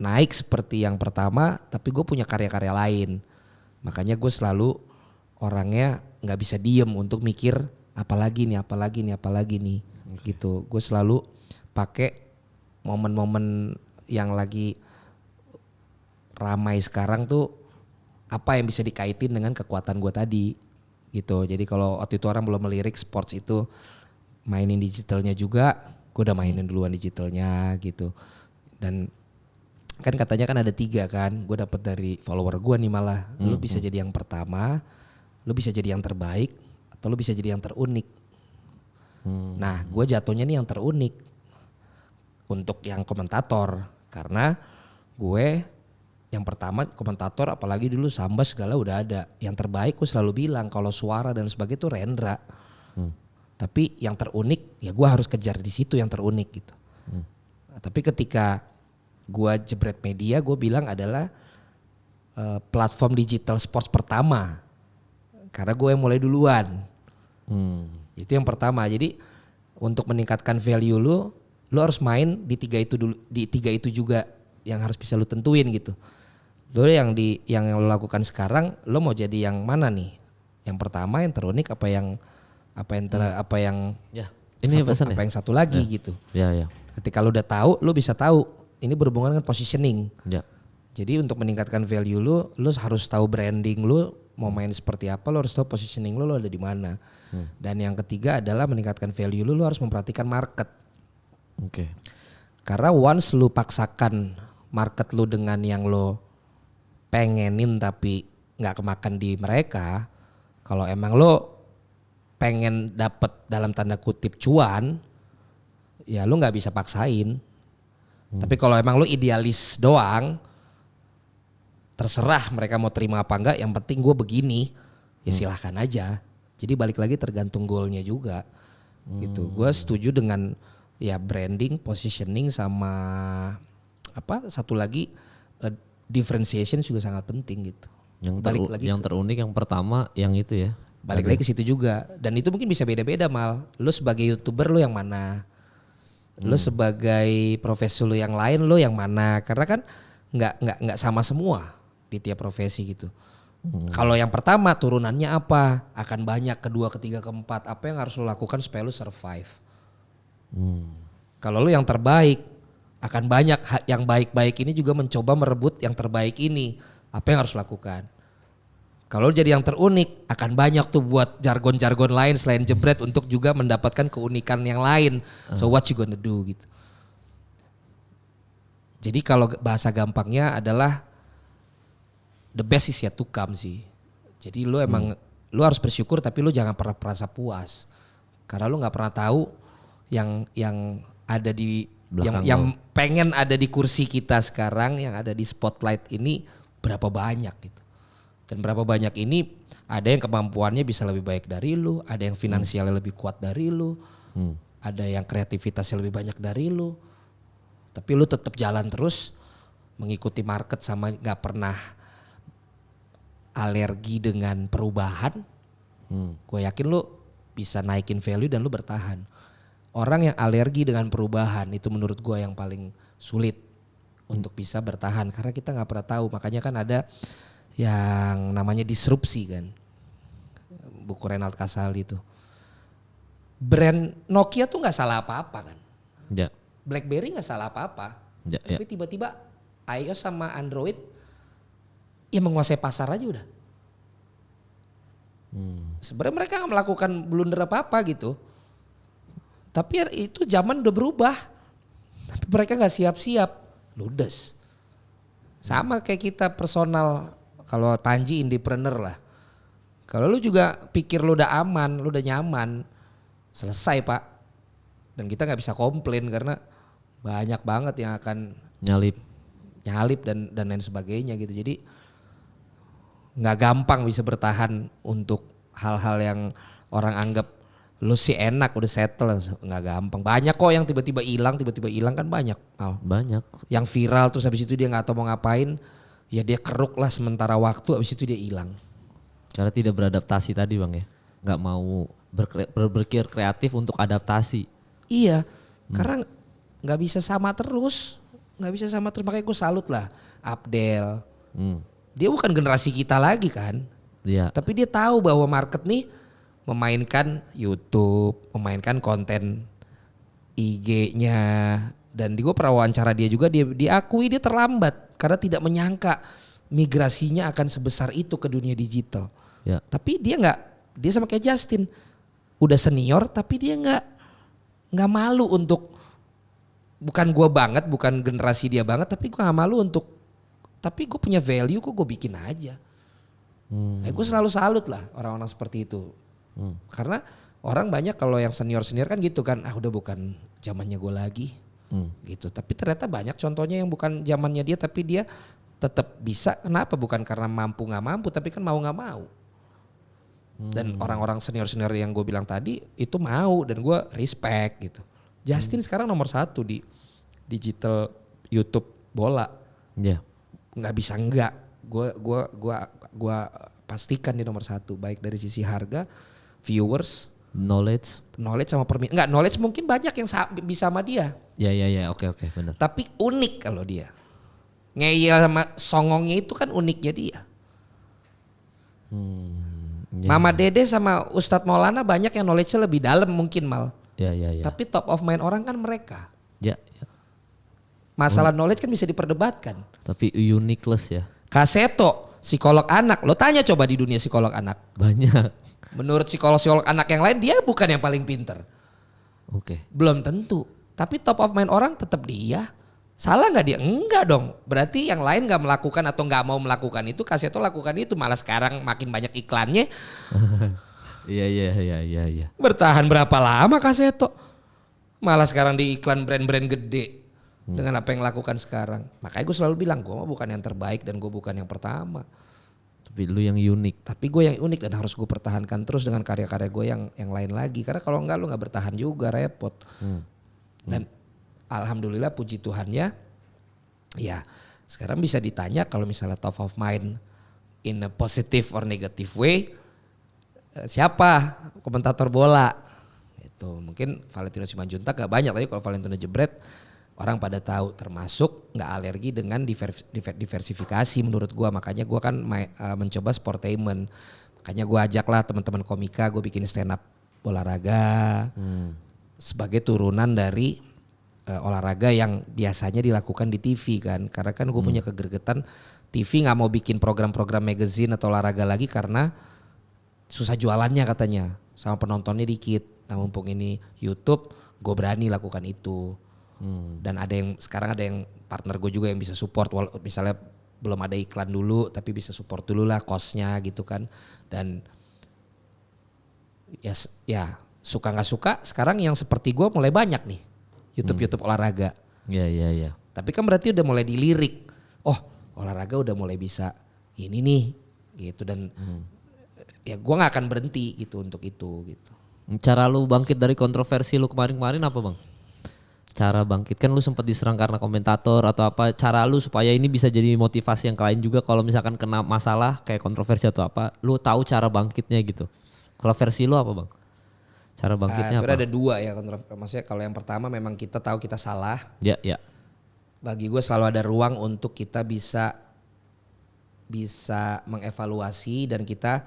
naik seperti yang pertama, tapi gue punya karya-karya lain. Makanya gue selalu orangnya nggak bisa diem untuk mikir apalagi nih gitu. Gue selalu pakai momen-momen yang lagi ramai sekarang tuh apa yang bisa dikaitin dengan kekuatan gue tadi gitu. Jadi kalau waktu itu orang belum melirik sports itu mainin digitalnya juga, gue udah mainin duluan digitalnya gitu. Dan kan katanya kan ada 3 kan, gue dapet dari follower gue nih malah, lu bisa jadi yang pertama, lu bisa jadi yang terbaik, atau lu bisa jadi yang terunik. Nah gue jatuhnya nih yang terunik untuk yang komentator, karena gue yang pertama komentator, apalagi dulu Samba segala udah ada. Yang terbaik gue selalu bilang kalau suara dan sebagainya itu Rendra. Tapi yang terunik ya gue harus kejar di situ yang terunik gitu. Nah, tapi ketika gue jebret media, gue bilang adalah platform digital sports pertama. Karena gue yang mulai duluan. Itu yang pertama. Jadi untuk meningkatkan value lu harus main di 3 itu dulu, di 3 itu juga yang harus bisa lu tentuin gitu. Lu yang lu lakukan sekarang, lu mau jadi yang mana nih? Yang pertama, yang terunik, apa yang Ya, ini apa yang satu lagi gitu. Ya. Ketika lu udah tahu, lu bisa tahu ini berhubungan dengan positioning. Ya. Jadi untuk meningkatkan value lu harus tahu branding lu mau main seperti apa, lu harus tahu positioning lu ada di mana. Dan yang ketiga adalah meningkatkan value lu harus memperhatikan market. Oke. Karena once lu paksakan market lu dengan yang lu pengenin tapi nggak kemakan di mereka, kalau emang lu pengen dapet dalam tanda kutip cuan, ya lu nggak bisa paksain. Tapi kalau emang lu idealis doang, terserah mereka mau terima apa enggak, yang penting gue begini, ya silahkan aja. Jadi balik lagi tergantung goalnya juga gitu. Gue setuju dengan ya branding, positioning sama apa satu lagi differentiation juga sangat penting gitu. Yang terunik yang pertama yang itu ya. Balik lagi ke situ juga, dan itu mungkin bisa beda-beda Mal. Lu sebagai YouTuber lu yang mana? Lu sebagai profesi lu yang lain lu yang mana? Karena kan nggak sama semua di tiap profesi gitu. Kalau yang pertama turunannya apa? Akan banyak, kedua, ketiga, keempat. Apa yang harus lu lakukan supaya lu survive? Kalau lu yang terbaik, akan banyak yang baik-baik ini juga mencoba merebut yang terbaik ini. Apa yang harus lakukan? Kalau jadi yang terunik, akan banyak tuh buat jargon-jargon lain selain jebret untuk juga mendapatkan keunikan yang lain. So what you gonna do gitu. Jadi kalau bahasa gampangnya adalah the best is yet to come sih. Jadi lu emang lu harus bersyukur, tapi lu jangan pernah merasa puas. Karena lu nggak pernah tahu yang ada di yang pengen ada di kursi kita sekarang, yang ada di spotlight ini berapa banyak gitu. Dan berapa banyak ini ada yang kemampuannya bisa lebih baik dari lu, ada yang finansialnya lebih kuat dari lu, ada yang kreativitasnya lebih banyak dari lu. Tapi lu tetap jalan terus mengikuti market sama gak pernah alergi dengan perubahan, Gue yakin lu bisa naikin value dan lu bertahan. Orang yang alergi dengan perubahan itu menurut gue yang paling sulit untuk bisa bertahan karena kita nggak pernah tahu. Makanya kan ada yang namanya disrupsi kan, buku Renald Kasali itu. Brand Nokia tuh nggak salah apa-apa kan, Ya. BlackBerry nggak salah apa-apa, Ya, tapi tiba-tiba iOS sama Android ya menguasai pasar aja udah. Sebenarnya mereka nggak melakukan blunder apa-apa gitu. Tapi ya itu zaman udah berubah. Tapi mereka nggak siap-siap, ludes. Sama kayak kita personal, kalau Panji indepreneur lah. Kalau lu juga pikir lu udah aman, lu udah nyaman, selesai Pak. Dan kita nggak bisa komplain karena banyak banget yang akan nyalip dan lain sebagainya gitu. Jadi nggak gampang bisa bertahan untuk hal-hal yang orang anggap lu sih enak udah settle, nggak gampang. Banyak kok yang tiba-tiba hilang kan banyak. Banyak. Yang viral terus habis itu dia nggak tahu mau ngapain, ya dia keruk lah sementara waktu, habis itu dia hilang. Karena tidak beradaptasi tadi Bang ya. Nggak mau berpikir kreatif untuk adaptasi. Iya, karena nggak bisa sama terus, makanya gue salut lah Abdel. Dia bukan generasi kita lagi kan, tapi dia tahu bahwa market nih memainkan YouTube, memainkan konten IG-nya, dan gue pernah wawancara dia juga, dia diakui dia terlambat karena tidak menyangka migrasinya akan sebesar itu ke dunia digital. Ya. Tapi dia sama kayak Justin, udah senior tapi dia nggak malu untuk, bukan gue banget, bukan generasi dia banget, tapi gue nggak malu untuk, tapi gue punya value kok gue bikin aja. Gue selalu salut lah orang-orang seperti itu. Karena orang banyak kalau yang senior kan gitu kan, udah bukan zamannya gue lagi gitu. Tapi ternyata banyak contohnya yang bukan zamannya dia tapi dia tetap bisa. Kenapa? Bukan karena mampu nggak mampu, tapi kan mau nggak mau. Dan orang-orang senior yang gue bilang tadi itu mau, dan gue respect gitu. Justin sekarang nomor 1 di digital YouTube bola. Nggak bisa enggak. Gue pastikan di nomor 1, baik dari sisi harga, viewers, knowledge sama permintaan. Enggak, knowledge mungkin banyak yang bisa sama dia. Ya, oke, benar. Tapi unik kalau dia. Ngeyel sama songongnya itu kan uniknya dia. Mama Dede sama Ustadz Maulana banyak yang knowledge-nya lebih dalam mungkin Mal. Ya. Tapi top of mind orang kan mereka. Ya. Masalah knowledge kan bisa diperdebatkan. Tapi uniqueness ya. Kaseto, psikolog anak. Lo tanya coba di dunia psikolog anak. Banyak. Menurut psikolog anak yang lain dia bukan yang paling pinter. Oke. Belum tentu. Tapi top of mind orang tetap dia. Salah nggak dia? Enggak dong. Berarti yang lain nggak melakukan atau nggak mau melakukan itu, Kaseto lakukan itu. Malah sekarang makin banyak iklannya. Iya. Bertahan berapa lama Kaseto? Malah sekarang di iklan brand-brand gede. Dengan apa yang lakukan sekarang. Makanya gue selalu bilang gue bukan yang terbaik dan gue bukan yang pertama. Tapi lu yang unik. Tapi gue yang unik dan harus gue pertahankan terus dengan karya-karya gue yang lain lagi. Karena kalau enggak lu gak bertahan juga, repot. Dan alhamdulillah puji Tuhannya, ya sekarang bisa ditanya kalau misalnya top of mind in a positive or negative way, siapa komentator bola? Itu mungkin Valentino Simanjuntak gak banyak, tapi kalau Valentino Jebret orang pada tahu, termasuk nggak alergi dengan diversifikasi menurut gua. Makanya gua kan mencoba sportainment. Makanya gua ajaklah teman-teman komika, gua bikin stand up olahraga sebagai turunan dari olahraga yang biasanya dilakukan di TV kan. Karena kan gue punya kegergetan TV nggak mau bikin program-program magazine atau olahraga lagi karena susah jualannya katanya, sama penontonnya dikit. Nah mumpung ini YouTube, gue berani lakukan itu. Dan sekarang ada yang partner gue juga yang bisa support, misalnya belum ada iklan dulu tapi bisa support dulu lah cost-nya gitu kan. Dan ya suka nggak suka sekarang yang seperti gue mulai banyak nih YouTube olahraga. Iya. Tapi kan berarti udah mulai dilirik, oh olahraga udah mulai bisa ini nih gitu. Dan ya gue nggak akan berhenti gitu untuk itu gitu. Cara lu bangkit dari kontroversi lu kemarin apa Bang? Cara bangkit, kan lu sempat diserang karena komentator atau apa, cara lu supaya ini bisa jadi motivasi yang lain juga kalau misalkan kena masalah kayak kontroversi atau apa, lu tahu cara bangkitnya gitu. Kalau versi lu apa bang? Cara bangkitnya apa? Sebenarnya ada dua ya kontroversi. Maksudnya kalau yang pertama memang kita tahu kita salah. Ya, ya. Bagi gue selalu ada ruang untuk kita bisa mengevaluasi dan kita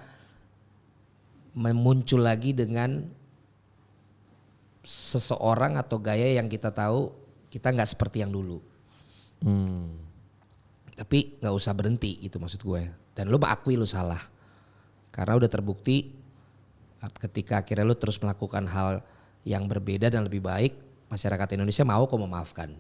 muncul lagi dengan seseorang atau gaya yang kita tahu kita nggak seperti yang dulu. Tapi nggak usah berhenti gitu maksud gue. Dan lu akui lu salah. Karena udah terbukti ketika akhirnya lu terus melakukan hal yang berbeda dan lebih baik, masyarakat Indonesia mau kok memaafkan.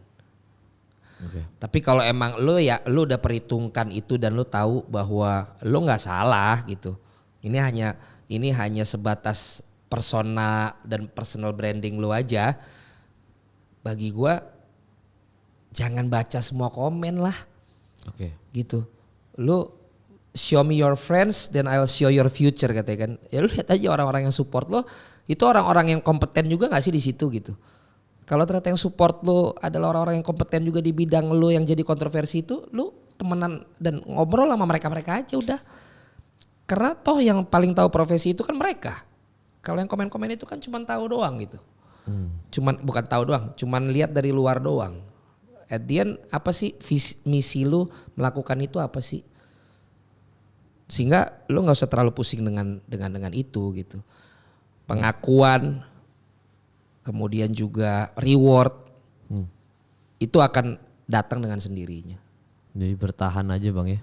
Okay. Tapi kalau emang lu udah perhitungkan itu dan lu tahu bahwa lu nggak salah gitu. Ini hanya sebatas persona dan personal branding lu aja. Bagi gua jangan baca semua komen lah. Oke. Gitu. Lu show me your friends then I'll show your future katanya kan. Ya lu lihat aja orang-orang yang support lo itu orang-orang yang kompeten juga gak sih di situ gitu. Kalau ternyata yang support lo adalah orang-orang yang kompeten juga di bidang lo yang jadi kontroversi itu, lu temenan dan ngobrol sama mereka-mereka aja udah. Karena toh yang paling tahu profesi itu kan mereka. Kalau yang komen-komen itu kan cuma tahu doang gitu. Bukan tahu doang, cuman lihat dari luar doang. At the end apa sih misi lu melakukan itu apa sih? Sehingga lu nggak usah terlalu pusing dengan itu gitu. Pengakuan, kemudian juga reward, itu akan datang dengan sendirinya. Jadi bertahan aja bang ya.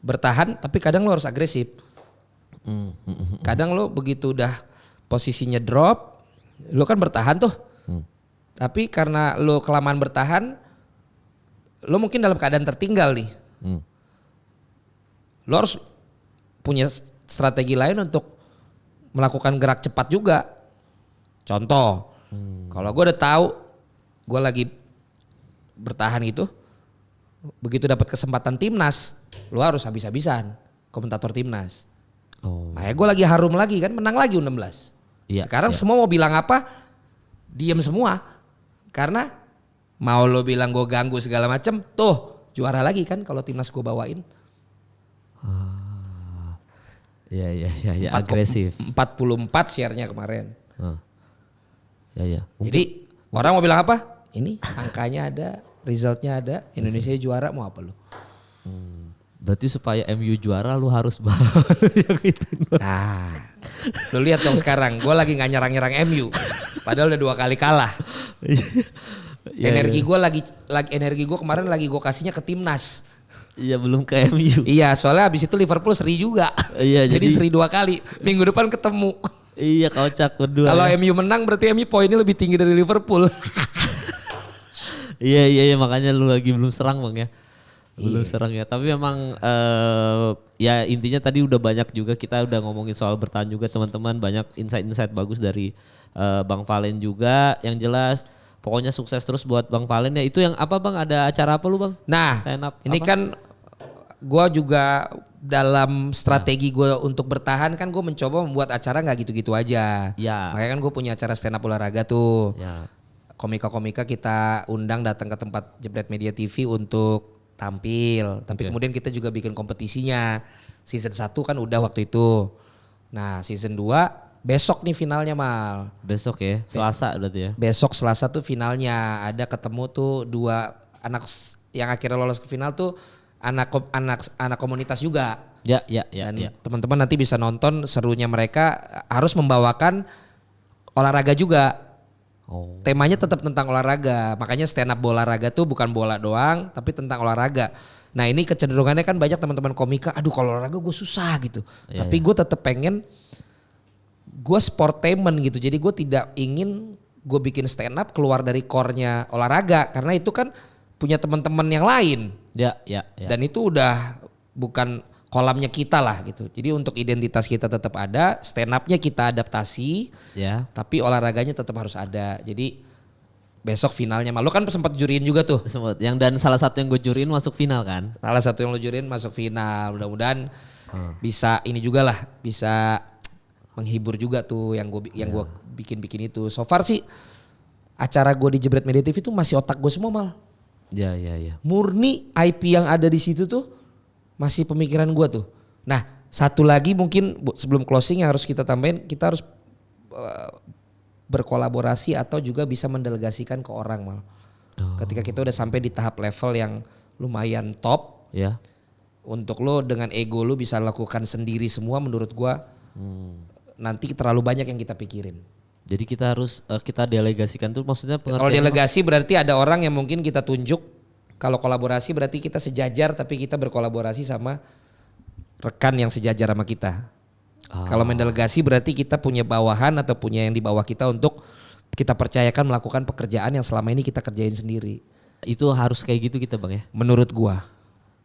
Bertahan, tapi kadang lu harus agresif. Kadang lu begitu udah posisinya drop, lu kan bertahan tuh. Tapi karena lu kelamaan bertahan, lu mungkin dalam keadaan tertinggal nih. Lu harus punya strategi lain untuk melakukan gerak cepat juga. Contoh, kalau gue udah tahu gue lagi bertahan itu, begitu dapat kesempatan timnas, lu harus habis-habisan komentator timnas. Makanya gue lagi harum lagi kan, menang lagi U16. Iya, Sekarang iya. semua mau bilang apa, diem semua. Karena mau lo bilang gue ganggu segala macem, tuh juara lagi kan kalau timnas gue bawain. Iya, agresif. 44 share-nya kemarin. Ya. Jadi orang mau bilang apa? Ini angkanya ada, resultnya ada, Indonesia juara mau apa lu? Berarti supaya MU juara lu harus yang itu. Nah, lu lihat dong sekarang, gue lagi nggak nyerang MU, padahal udah 2 kali kalah. Energi gue kemarin lagi gue kasihnya ke timnas. Iya belum ke MU. Iya, soalnya abis itu Liverpool seri juga. Iya, jadi seri 2 kali. Minggu depan ketemu. Iya kocak berdua. Kalau ya. MU menang berarti MU poinnya lebih tinggi dari Liverpool. Iya makanya lu lagi belum serang bang ya. Belum serang ya. Tapi memang ya intinya tadi udah banyak juga kita udah ngomongin soal bertahan juga teman-teman. Banyak insight-insight bagus dari Bang Valen juga. Yang jelas pokoknya sukses terus buat Bang Valen ya. Itu yang apa bang? Ada acara apa lu bang? Nah ini apa? kan gue juga dalam strategi gue untuk bertahan kan gue mencoba membuat acara gak gitu-gitu aja. Ya. Makanya kan gue punya acara stand up olahraga tuh. Ya. Komika-komika kita undang datang ke tempat Jebret Media TV untuk tampil. Tapi kemudian kita juga bikin kompetisinya. Season 1 kan udah waktu itu. Nah season 2 besok nih finalnya Mal. Besok ya, Selasa berarti ya. Besok Selasa tuh finalnya. Ada ketemu tuh 2 anak yang akhirnya lolos ke final tuh anak komunitas juga. Ya. Dan teman-teman nanti bisa nonton serunya mereka harus membawakan olahraga juga. Temanya tetap tentang olahraga. Makanya stand up olahraga tuh bukan bola doang tapi tentang olahraga. Nah ini kecenderungannya kan banyak teman-teman komika, aduh kalau olahraga gue susah gitu. Tapi gue tetap pengen gue sportainment gitu. Jadi gue tidak ingin gue bikin stand up keluar dari core-nya olahraga. Karena itu kan punya teman-teman yang lain. Ya. Dan itu udah bukan kolamnya kita lah gitu. Jadi untuk identitas kita tetap ada, stand up-nya kita adaptasi. Ya. Tapi olahraganya tetap harus ada. Jadi besok finalnya. Lu kan sempat juriin juga tuh. Sempat. Dan salah satu yang gue juriin masuk final kan. Salah satu yang lu juriin masuk final. Mudah-mudahan bisa ini juga lah, bisa menghibur juga tuh yang gue bikin itu. So far sih acara gue di Jebret Media TV tuh masih otak gue semua Mal. Ya. Murni IP yang ada di situ tuh masih pemikiran gue tuh. Nah satu lagi mungkin sebelum closing yang harus kita tambahin, kita harus berkolaborasi atau juga bisa mendelegasikan ke orang Mal. Ketika kita udah sampai di tahap level yang lumayan top, Ya. untuk lo dengan ego lo bisa lakukan sendiri semua, menurut gua nanti terlalu banyak yang kita pikirin. Jadi kita harus kita delegasikan tuh maksudnya Kalau pengertiannya delegasi berarti ada orang yang mungkin kita tunjuk. Kalau kolaborasi berarti kita sejajar tapi kita berkolaborasi sama rekan yang sejajar sama kita. Kalau mendelegasi berarti kita punya bawahan atau punya yang di bawah kita untuk kita percayakan melakukan pekerjaan yang selama ini kita kerjain sendiri. itu harus kayak gitu kita Bang ya. Menurut gua.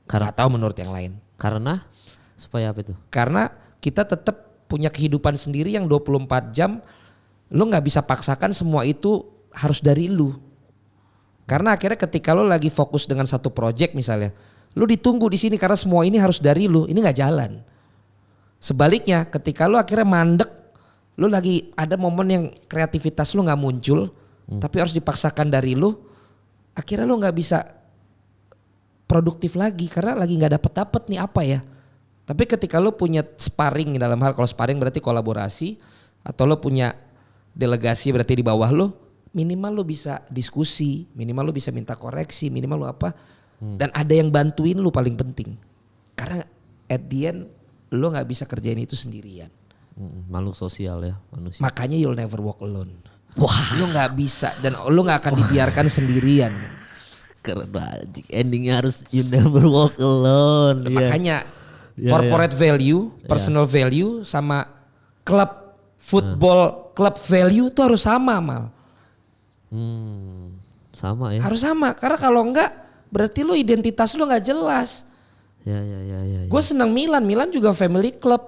Atau menurut yang lain. Karena supaya apa itu? Karena kita tetap punya kehidupan sendiri yang 24 jam. Lu gak bisa paksakan semua itu harus dari lu. Karena akhirnya ketika lu lagi fokus dengan satu project misalnya. Lu ditunggu di sini karena semua ini harus dari lu. Ini gak jalan. Sebaliknya ketika lu akhirnya mandek. Lu lagi ada momen yang kreativitas lu gak muncul. Tapi harus dipaksakan dari lu. Akhirnya lu gak bisa produktif lagi karena lagi nggak dapet nih apa ya. Tapi ketika lo punya sparring dalam hal, kalau sparring berarti kolaborasi, atau lo punya delegasi berarti di bawah lo, minimal lo bisa diskusi, minimal lo bisa minta koreksi, minimal lo apa, dan ada yang bantuin lo paling penting. Karena at the end lo nggak bisa kerjain itu sendirian. Makhluk sosial ya manusia. Makanya you'll never walk alone. Wah, lo nggak bisa dan lo nggak akan dibiarkan sendirian. Keren banget. Endingnya harus you never walk alone. Makanya Yeah, corporate value, personal value sama klub football, klub value itu harus sama Mal. Sama ya. Harus sama karena kalau enggak berarti lu identitas lu nggak jelas. Ya. Gue senang Milan juga family club.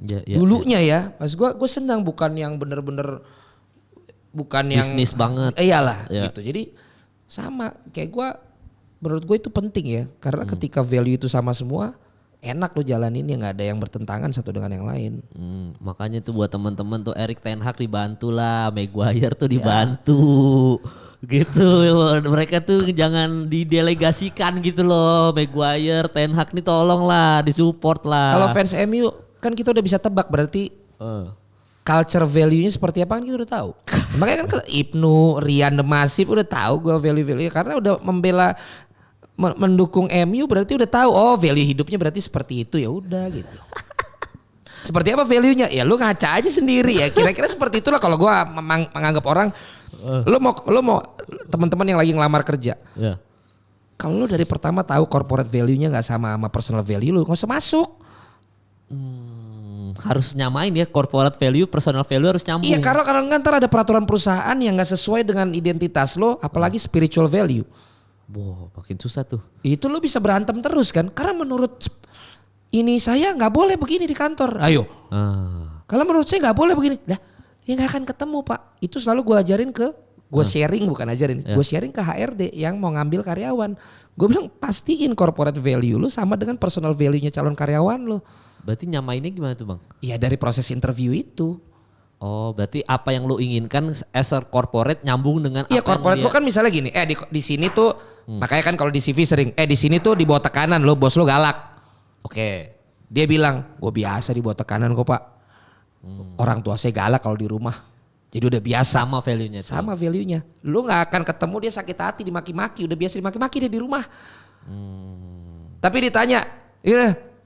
Ya. Dulunya ya, pas gue senang bukan yang bener-bener bukan yang bisnis banget. Iyalah Ya. gitu. Jadi sama kayak gue, menurut gue itu penting ya karena ketika value itu sama semua enak lo jalanin ya, nggak ada yang bertentangan satu dengan yang lain. Makanya tuh buat teman-teman tuh Erik ten Hag dibantu lah, Maguire tuh dibantu. Gitu mereka tuh jangan didelegasikan gitu loh. Maguire, Ten Hag nih tolong lah disupport lah. Kalau fans MU kan kita udah bisa tebak berarti culture value-nya seperti apa kan kita udah tahu. Makanya kan Ibnu, Rian Demasif udah tahu gue value-value karena udah membela mendukung MU berarti udah tahu oh value hidupnya berarti seperti itu ya udah gitu. Seperti apa value-nya? Ya lu ngaca aja sendiri ya. Kira-kira seperti itulah kalau gue menganggap orang lu mau teman-teman yang lagi ngelamar kerja. Ya. Kalau lu dari pertama tahu corporate value-nya nggak sama personal value lu nggak usah masuk. Harus nyamain ya corporate value, personal value harus nyambung. Iya karena kadang-kadang ntar ada peraturan perusahaan yang nggak sesuai dengan identitas lo, apalagi spiritual value. Wah makin susah tuh. Itu lo bisa berantem terus kan? Karena menurut ini saya nggak boleh begini di kantor. Ayo. Kalau menurut saya nggak boleh begini. Lah, ya nggak akan ketemu Pak. Itu selalu gue ajarin gue sharing bukan ajarin. Gue sharing ke HRD yang mau ngambil karyawan. Gue bilang pastiin corporate value lo sama dengan personal value-nya calon karyawan lo. Berarti nyamainnya gimana tuh Bang? Iya dari proses interview itu. Oh berarti apa yang lo inginkan as a corporate nyambung dengan Iya apa corporate yang lo kan misalnya gini, di sini tuh makanya kan kalau di CV sering, di sini tuh di bawah tekanan lo bos lo galak. Oke. Dia bilang, gue biasa di bawah tekanan kok Pak. Orang tua saya galak kalau di rumah. Jadi udah biasa. sama value-nya tuh. Sama value-nya. Lu gak akan ketemu dia sakit hati dimaki-maki, udah biasa dimaki-maki dia di rumah. Tapi ditanya,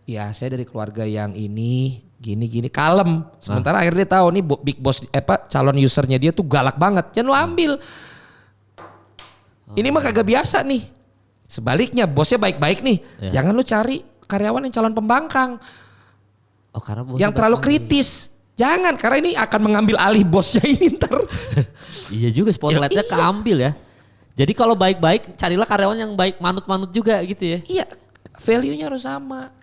ya saya dari keluarga yang ini, gini, kalem. Sementara akhirnya dia tahu nih big boss, calon usernya dia tuh galak banget. Jangan lu ambil. Ini mah kagak biasa nih. Sebaliknya bosnya baik-baik nih. Ya. Jangan lu cari karyawan yang calon pembangkang. Oh karena Yang terlalu kritis. Jangan karena ini akan mengambil alih bosnya ini ntar. Iya juga spotlightnya iya. keambil ya. Jadi kalau baik-baik carilah karyawan yang baik manut-manut juga gitu ya. Iya, value-nya harus sama.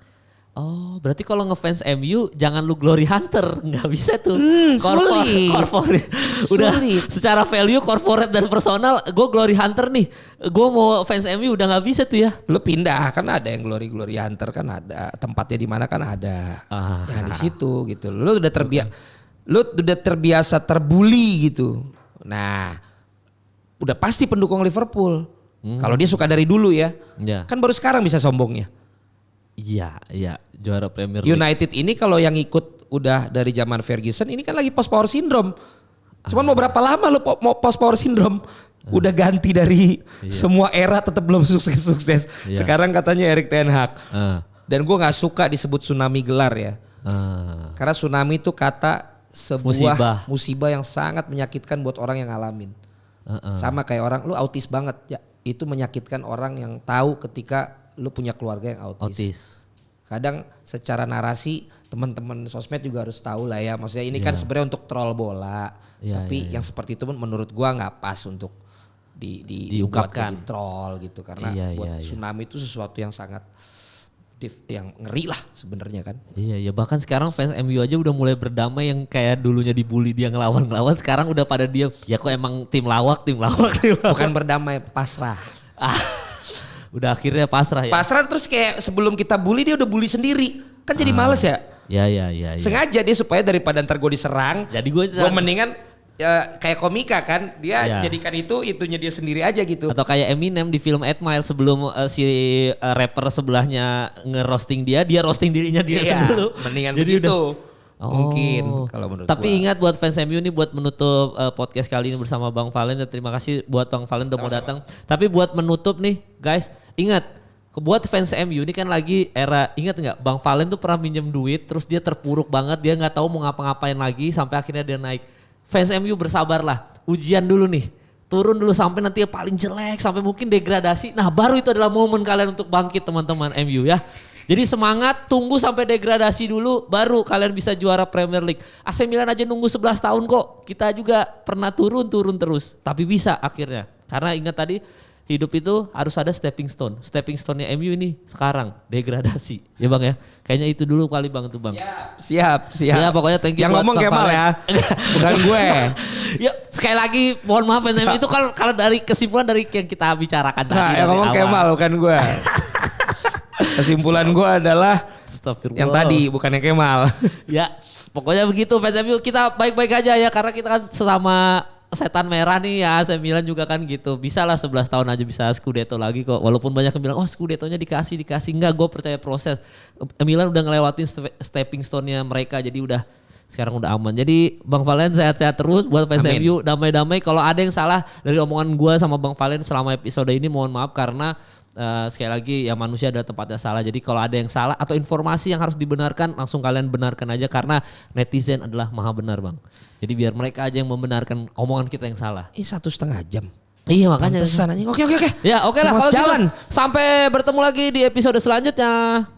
Oh berarti kalau ngefans MU jangan lu glory hunter. Nggak bisa tuh. Sulit. Corporate. Udah Sulit. secara value corporate dan personal gue glory hunter nih. Gue mau fans MU udah nggak bisa tuh ya. Lu pindah kan ada yang glory hunter kan ada. Tempatnya di mana kan ada. Yang di situ gitu. Lu udah terbiasa terbuli gitu. Nah, udah pasti pendukung Liverpool. Kalau dia suka dari dulu ya. Ya. Kan baru sekarang bisa sombongnya. Iya, juara Premier League. United ini kalau yang ikut udah dari zaman Ferguson ini kan lagi post power syndrome. Cuman mau berapa lama lu mau post power syndrome? Udah ganti dari semua era tetap belum sukses-sukses. Sekarang katanya Erik ten Hag. Dan gue nggak suka disebut tsunami gelar ya. Karena tsunami itu kata sebuah musibah yang sangat menyakitkan buat orang yang ngalamin. Sama kayak orang lu autis banget ya, itu menyakitkan orang yang tahu ketika lu punya keluarga yang autis. Kadang secara narasi teman-teman sosmed juga harus tahu lah ya. Maksudnya ini kan sebenarnya untuk troll bola. Tapi yang seperti itu pun menurut gua nggak pas untuk diungkapkan troll gitu. Karena buat tsunami itu sesuatu yang sangat yang ngeri lah sebenarnya kan. Iya, bahkan sekarang fans MU aja udah mulai berdamai, yang kayak dulunya dibully dia ngelawan sekarang udah pada diam. Ya kok emang tim lawak. Bukan berdamai, pasrah. Udah akhirnya pasrah ya. Pasrah terus kayak sebelum kita bully dia udah bully sendiri. Kan jadi males ya. Iya. Sengaja dia supaya daripada ntar gue diserang. Jadi gue mendingan ya, kayak komika kan. Dia jadikan itunya dia sendiri aja gitu. Atau kayak Eminem di film 8 Mile sebelum si rapper sebelahnya nge-roasting dia roasting dirinya dia dulu. Mendingan jadi begitu. Mungkin kalau menurut Tapi ingat buat fans MU nih, buat menutup podcast kali ini bersama Bang Valen, dan terima kasih buat Bang Valen udah mau datang. Tapi buat menutup nih guys, ingat buat fans MU ini kan lagi era, ingat nggak Bang Valen tuh pernah minjem duit terus dia terpuruk banget, dia nggak tahu mau ngapa-ngapain lagi sampai akhirnya dia naik. Fans MU bersabarlah, ujian dulu nih, turun dulu sampai nanti yang paling jelek, sampai mungkin degradasi. Nah baru itu adalah momen kalian untuk bangkit teman-teman MU ya. Jadi semangat, tunggu sampai degradasi dulu, baru kalian bisa juara Premier League. AC Milan aja nunggu 11 tahun kok, kita juga pernah turun terus. Tapi bisa akhirnya, karena ingat tadi hidup itu harus ada stepping stone. Stepping stone-nya MU ini sekarang, degradasi. Ya Bang ya, kayaknya itu dulu kali Bang tuh Bang. Siap. Ya pokoknya thank you. Yang ngomong Kemal ya, bukan gue. Ya sekali lagi mohon maaf MU itu kalau dari kesimpulan dari yang kita bicarakan tadi. Nah yang ngomong Kemal bukan gue. Kesimpulan gue adalah yang tadi, bukan yang Kemal. Ya, pokoknya begitu fans MU, kita baik-baik aja ya, karena kita kan sesama setan merah nih ya, AC Milan juga kan gitu. Bisa lah 11 tahun aja bisa Scudetto lagi kok. Walaupun banyak yang bilang, Scudettonya dikasih. Enggak, gue percaya proses. Milan udah ngelewatin stepping stone-nya mereka, jadi sekarang udah aman. Jadi Bang Valen sehat-sehat terus buat fans MU, damai-damai. Kalau ada yang salah dari omongan gue sama Bang Valen selama episode ini, mohon maaf karena sekali lagi ya manusia ada tempatnya salah. Jadi kalau ada yang salah atau informasi yang harus dibenarkan, langsung kalian benarkan aja karena netizen adalah maha benar Bang. Jadi biar mereka aja yang membenarkan omongan kita yang salah. 1,5 jam. Iya makanya. Pantesan aja. Oke. Ya oke lah kalau jalan. Sampai bertemu lagi di episode selanjutnya.